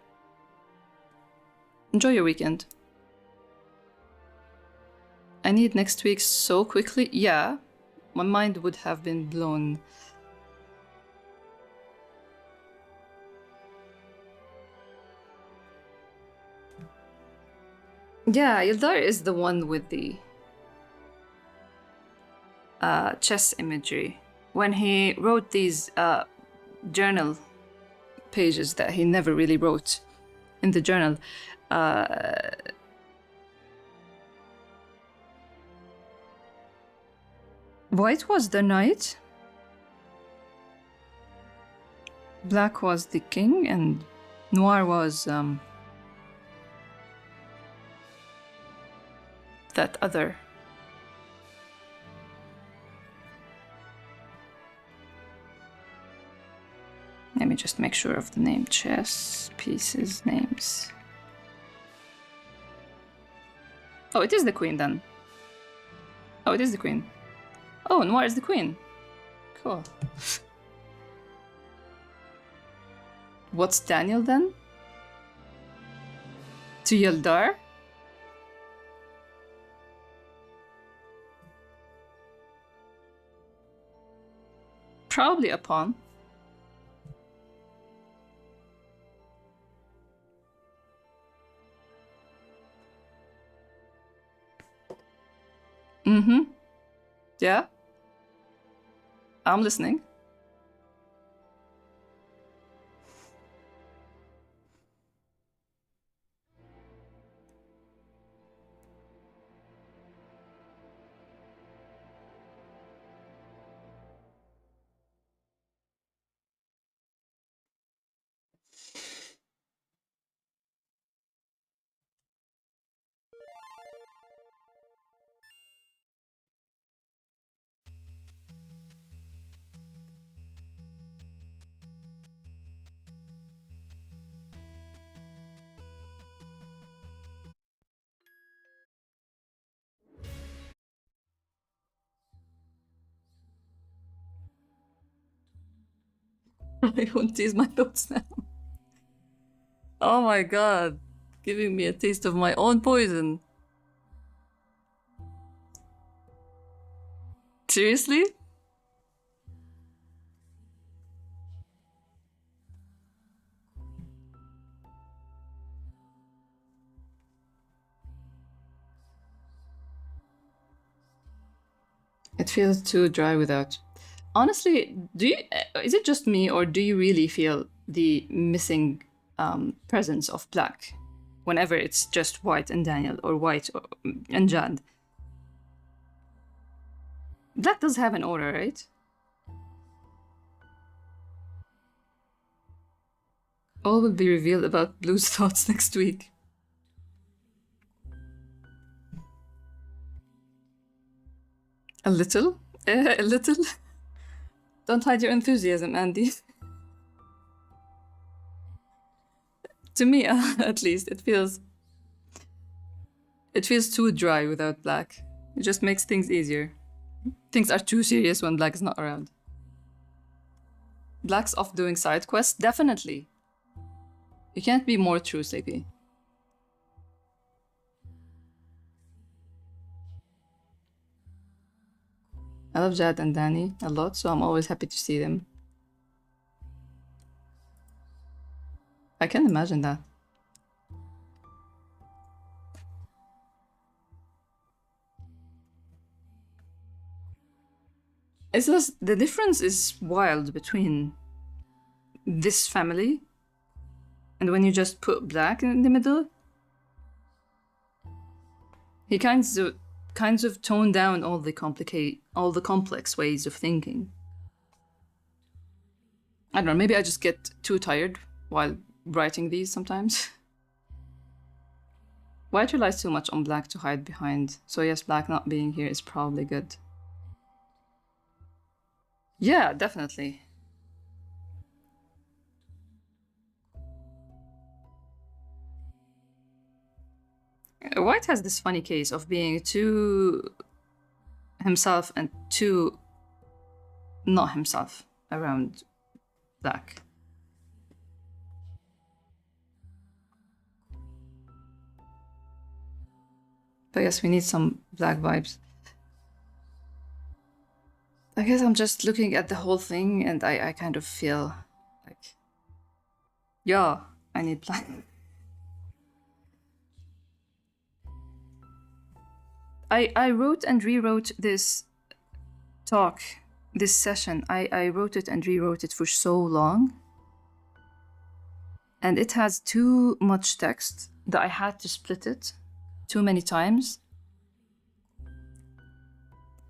Enjoy your weekend. I need next week so quickly. Yeah, my mind would have been blown. Yeah, Ildar is the one with the chess imagery. When he wrote these journal pages that he never really wrote in the journal, white was the knight, black was the king, and noir was that other. Let me just make sure of the name. Chess pieces names. Oh, it is the queen then. Oh, it is the queen. Oh, Noir is the queen. Cool. What's Daniel then? To Yildar? Probably a pawn. Mm-hmm. Yeah? I'm listening. I want to use my thoughts now. Oh my god. Giving me a taste of my own poison. Seriously? It feels too dry without. Honestly, do you? Is it just me, or do you really feel the missing presence of black whenever it's just white and Daniel, or white and Jad? Black does have an aura, right? All will be revealed about Blue's thoughts next week. A little? A little? Don't hide your enthusiasm, Andy. To me, at least, it feels too dry without black. It just makes things easier. Things are too serious when black is not around. Black's off doing side quests? Definitely. You can't be more true, Sleepy. I love Jad and Danny a lot, so I'm always happy to see them. I can imagine that. It's just, the difference is wild between this family and when you just put black in the middle. He kinds of toned down all the complex ways of thinking. I don't know, maybe I just get too tired while writing these sometimes. White relies too much on black to hide behind, so yes, black not being here is probably good. Yeah, definitely. White has this funny case of being too himself and too not himself around black. But yes, we need some black vibes. I guess I'm just looking at the whole thing and I kind of feel like, yeah, I need black. I wrote and rewrote this talk, this session. I wrote it and rewrote it for so long. And it has too much text that I had to split it too many times.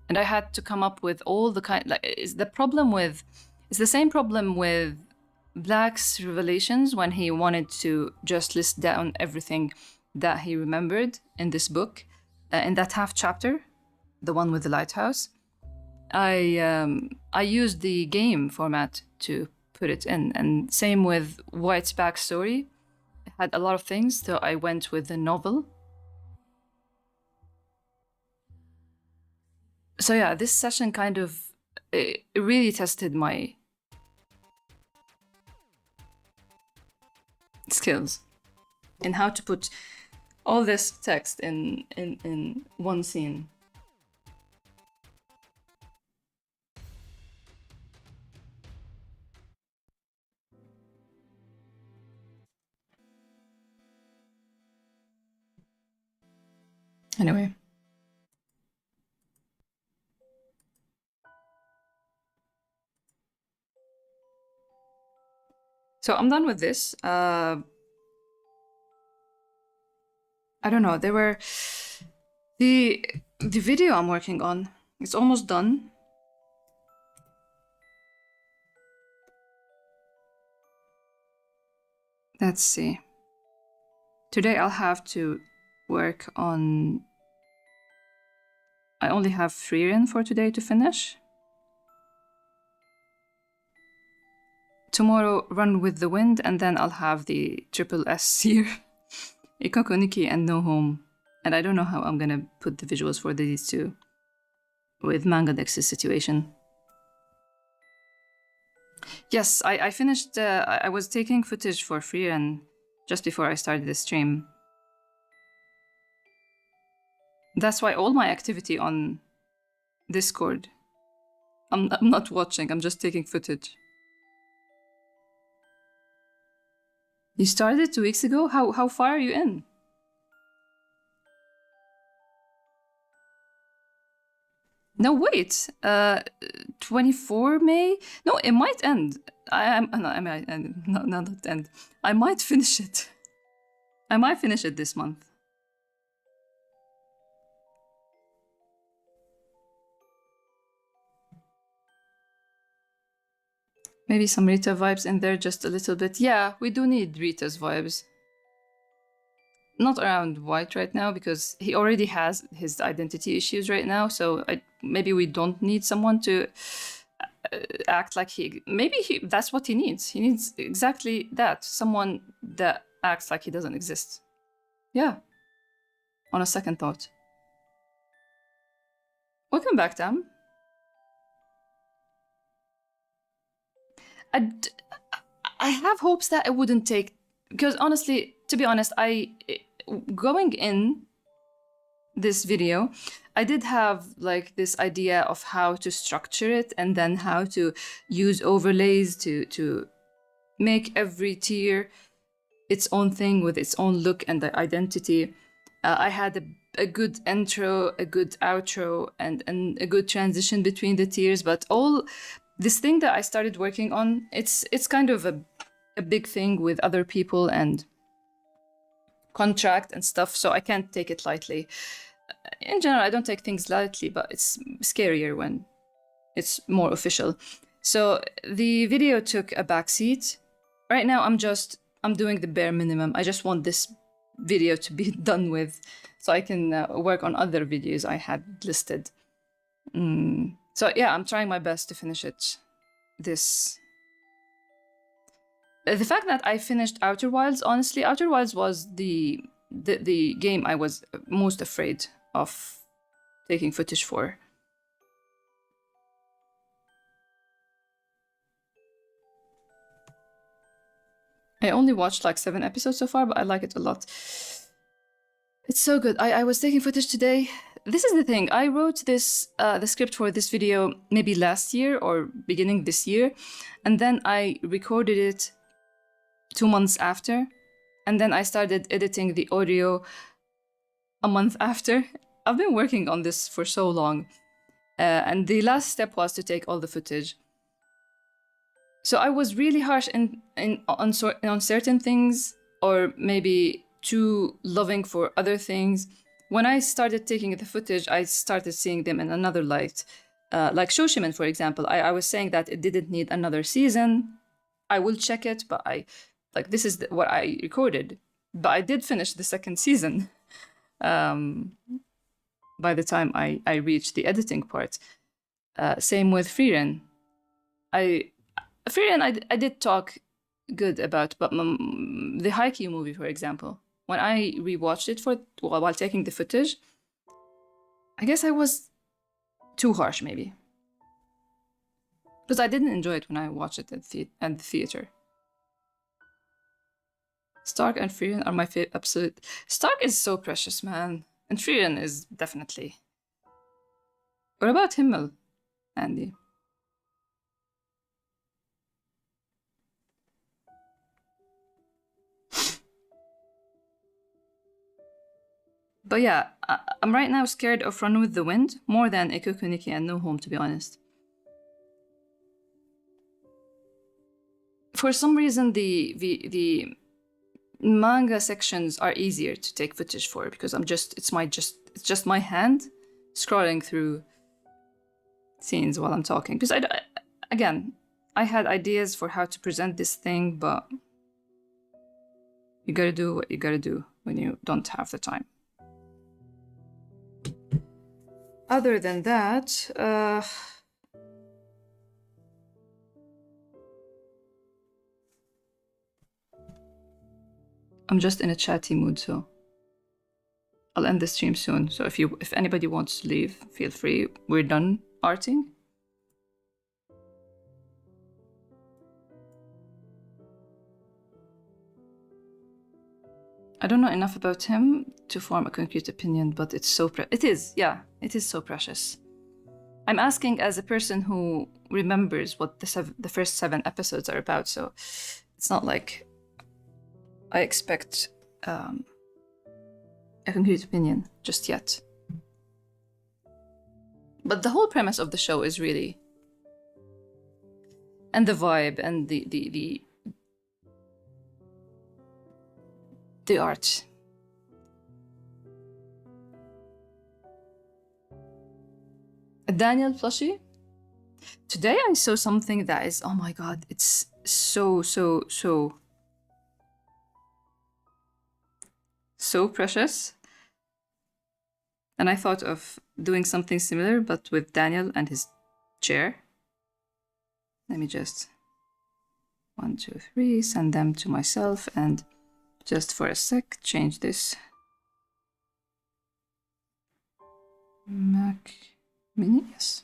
And I had to come up with all the kind, like, it's the same problem with Black's revelations when he wanted to just list down everything that he remembered in this book, in that half chapter, the one with the lighthouse. I used the game format to put it in, and same with White's backstory. It had a lot of things, so I went with the novel. So yeah, this session kind of it really tested my skills in how to put all this text in one scene. Anyway. So I'm done with this. I don't know. There were the video I'm working on. It's almost done. Let's see. Today I'll have to work on. I only have Frieren for today to finish. Tomorrow, Run with the Wind, and then I'll have the triple S here. Ikoko Nikki and No Home. And I don't know how I'm gonna put the visuals for these two with Manga Dex's situation. Yes, I finished, I was taking footage for Frieren just before I started the stream. That's why all my activity on Discord, I'm not watching, I'm just taking footage. You started 2 weeks ago? How far are you in? No, wait. 24 May? No, it might end. Not end. I might finish it. I might finish it this month. Maybe some Rita vibes in there just a little bit. Yeah, we do need Rita's vibes. Not around White right now, because he already has his identity issues right now, so maybe we don't need someone to act like that's what he needs. He needs exactly that. Someone that acts like he doesn't exist. Yeah. On a second thought. Welcome back, Tam. I have hopes that it wouldn't take, because honestly, to be honest, going in this video, I did have like this idea of how to structure it and then how to use overlays to make every tier its own thing with its own look and the identity. I had a good intro, a good outro, and a good transition between the tiers, but all this thing that I started working on, it's kind of a big thing with other people and contract and stuff, so I can't take it lightly. In general, I don't take things lightly, but it's scarier when it's more official. So the video took a backseat. Right now, I'm doing the bare minimum. I just want this video to be done with so I can work on other videos I had listed. So yeah, I'm trying my best to finish it. The fact that I finished Outer Wilds, honestly, Outer Wilds was the game I was most afraid of taking footage for. I only watched like 7 episodes so far, but I like it a lot. It's so good. I was taking footage today. This is the thing. I wrote this the script for this video maybe last year or beginning this year, and then I recorded it 2 months after, and then I started editing the audio a month after. I've been working on this for so long, and the last step was to take all the footage. So I was really harsh on certain things, or maybe too loving for other things. When I started taking the footage, I started seeing them in another light. Like ch77, for example, I was saying that it didn't need another season. I will check it, but this is what I recorded. But I did finish the second season by the time I reached the editing part. Same with Frieren. Frieren, I did talk good about, but the Haikyuu movie, for example, when I rewatched it while taking the footage, I guess I was too harsh, maybe. Because I didn't enjoy it when I watched it at the theater. Stark and Frieren are my absolute... Stark is so precious, man. And Frieren is definitely... What about Himmel, Andy? But yeah, I'm right now scared of Run with the Wind more than Ikukuniki and No Home, to be honest. For some reason, the manga sections are easier to take footage for because it's just my hand scrolling through scenes while I'm talking. Because I had ideas for how to present this thing, but you gotta do what you gotta do when you don't have the time. Other than that, I'm just in a chatty mood, so I'll end the stream soon. So if anybody wants to leave, feel free. We're done arting. I don't know enough about him to form a concrete opinion, but it's so it is so precious. I'm asking as a person who remembers what the first 7 episodes are about, so it's not like I expect a concrete opinion just yet. But the whole premise of the show is really... And the vibe and the art. A Daniel plushie? Today I saw something that is, oh my god, it's so precious. And I thought of doing something similar, but with Daniel and his chair. Let me just 1, 2, 3, send them to myself, and just for a sec, change this. Mac Mini, yes.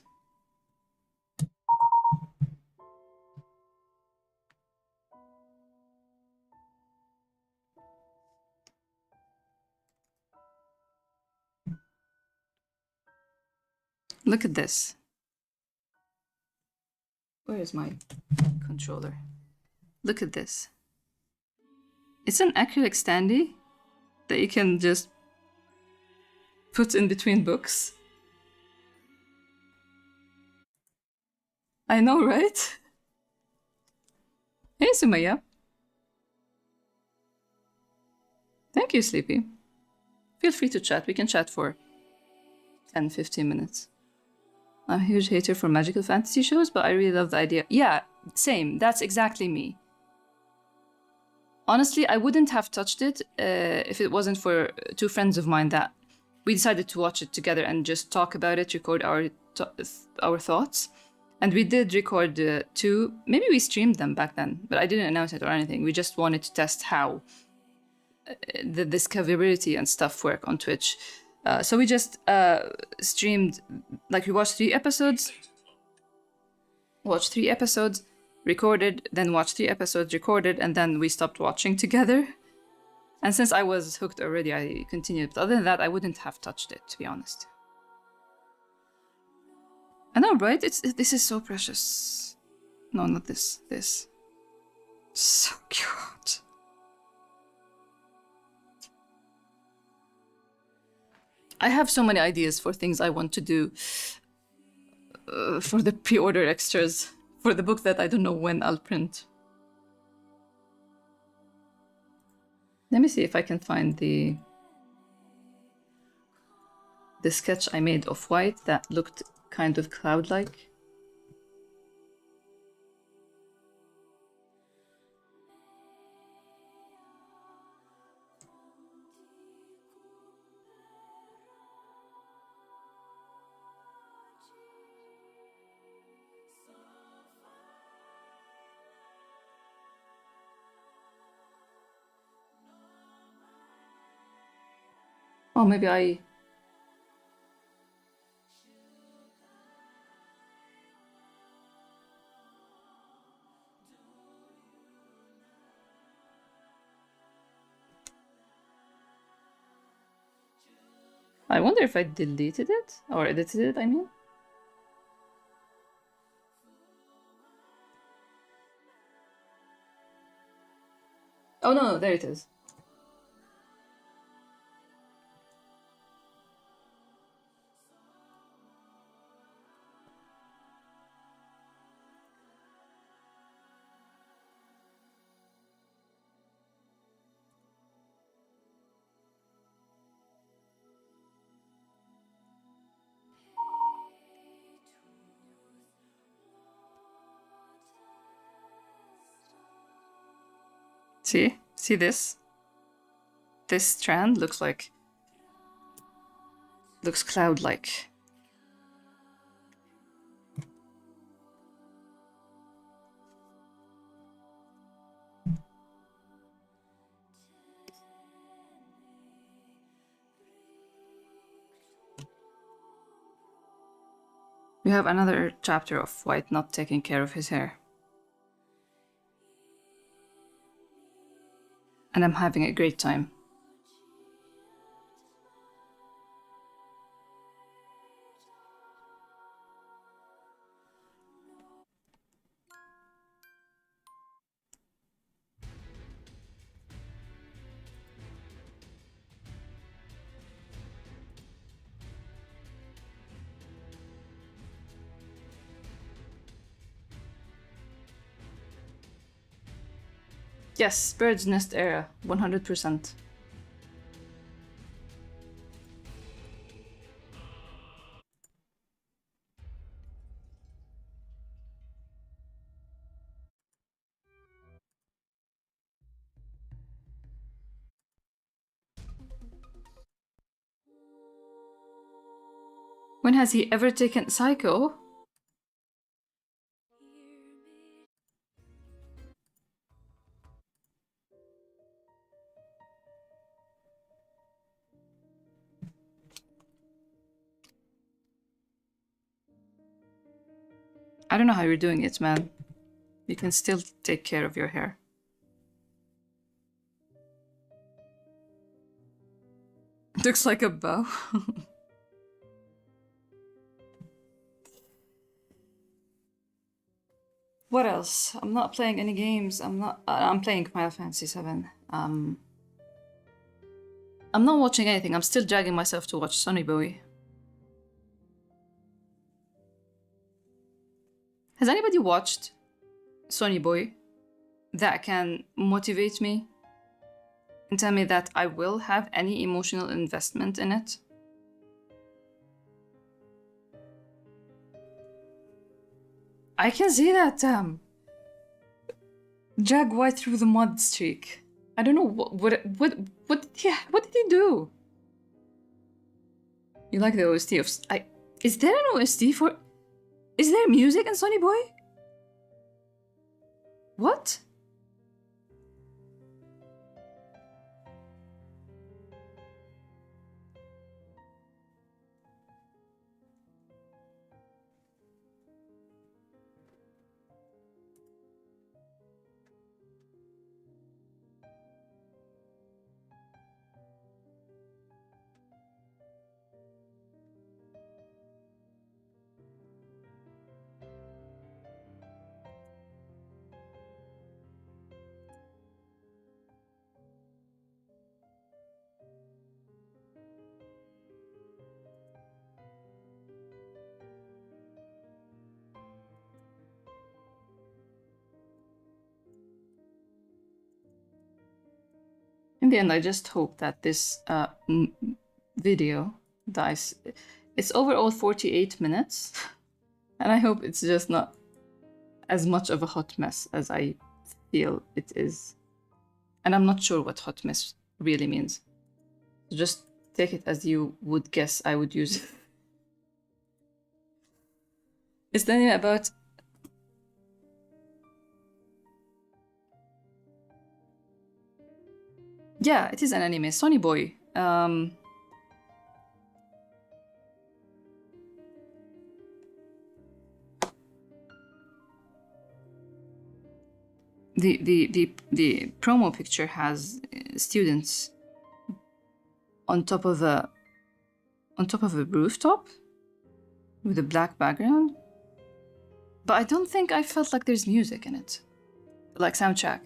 Look at this. Where is my controller? Look at this. It's an acrylic standee that you can just put in between books. I know, right? Hey, Sumaya. Thank you, Sleepy. Feel free to chat. We can chat for 10-15 minutes. I'm a huge hater for magical fantasy shows, but I really love the idea. Yeah, same. That's exactly me. Honestly, I wouldn't have touched it if it wasn't for 2 friends of mine that we decided to watch it together and just talk about it, record our thoughts. And we did record 2. Maybe we streamed them back then, but I didn't announce it or anything. We just wanted to test how the discoverability and stuff work on Twitch. So we just streamed, like we watched 3 episodes, recorded, then watched 3 episodes, recorded, and then we stopped watching together. And since I was hooked already, I continued. But other than that, I wouldn't have touched it, to be honest. I know, right? This is so precious. No, not this. This. So cute. I have so many ideas for things I want to do for the pre-order extras for the book that I don't know when I'll print. Let me see if I can find the sketch I made of white that looked kind of cloud-like. Oh, maybe I... I wonder if I deleted it or edited it, I mean. Oh no, there it is. See? See this? This strand looks cloud-like. We have another chapter of White not taking care of his hair. And I'm having a great time. Yes, Bird's Nest era, 100%. When has he ever taken Psycho? I don't know how you're doing it, man. You can still take care of your hair. Looks like a bow. What else? I'm not playing any games. I'm playing Final Fantasy 7. I'm not watching anything. I'm still dragging myself to watch Sonny Boy. Has anybody watched Sonny Boy that can motivate me and tell me that I will have any emotional investment in it? I can see that drag White through the mud streak. I don't know what did he do? You like the OST of is there an OST for? Is there music in Sonny Boy? What? the end, I just hope that this video dies. It's overall 48 minutes, and I hope it's just not as much of a hot mess as I feel it is. And I'm not sure what hot mess really means. So just take it as you would guess I would use it. It's the anime about... Yeah, it is an anime. Sonny Boy. The promo picture has students on top of a rooftop with a black background, but I don't think I felt like there's music in it, like soundtrack.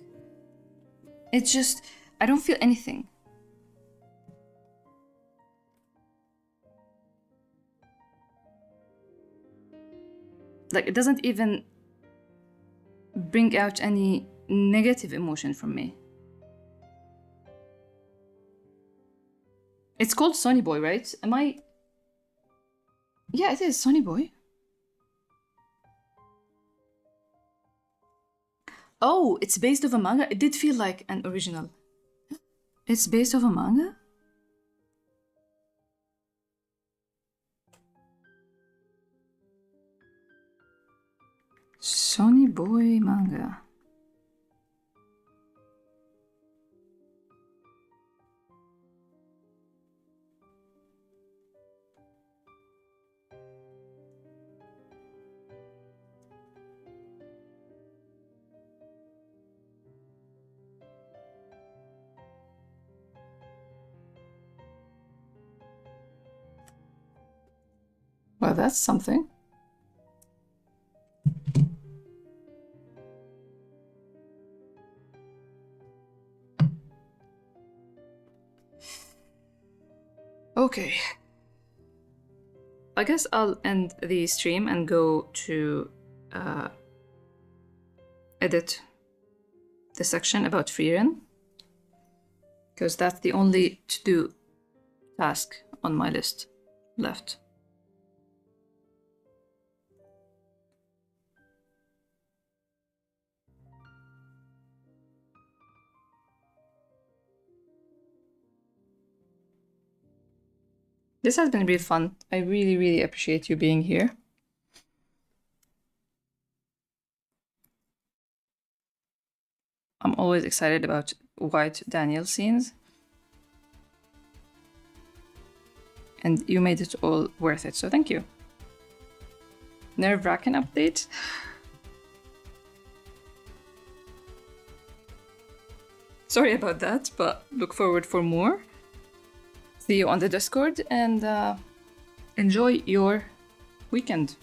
It's just I don't feel anything. Like, it doesn't even bring out any negative emotion from me. It's called Sonny Boy, right? Am I... Yeah, it is Sonny Boy. Oh, it's based off a manga? It did feel like an original. It's based off a manga? Sonny Boy manga. Well, that's something. Okay. I guess I'll end the stream and go to edit the section about Frieren, because that's the only to-do task on my list left. This has been really fun. I really, really appreciate you being here. I'm always excited about White Daniel scenes. And you made it all worth it, so thank you. Nerve-wracking update. Sorry about that, but look forward for more. See you on the Discord, and enjoy your weekend.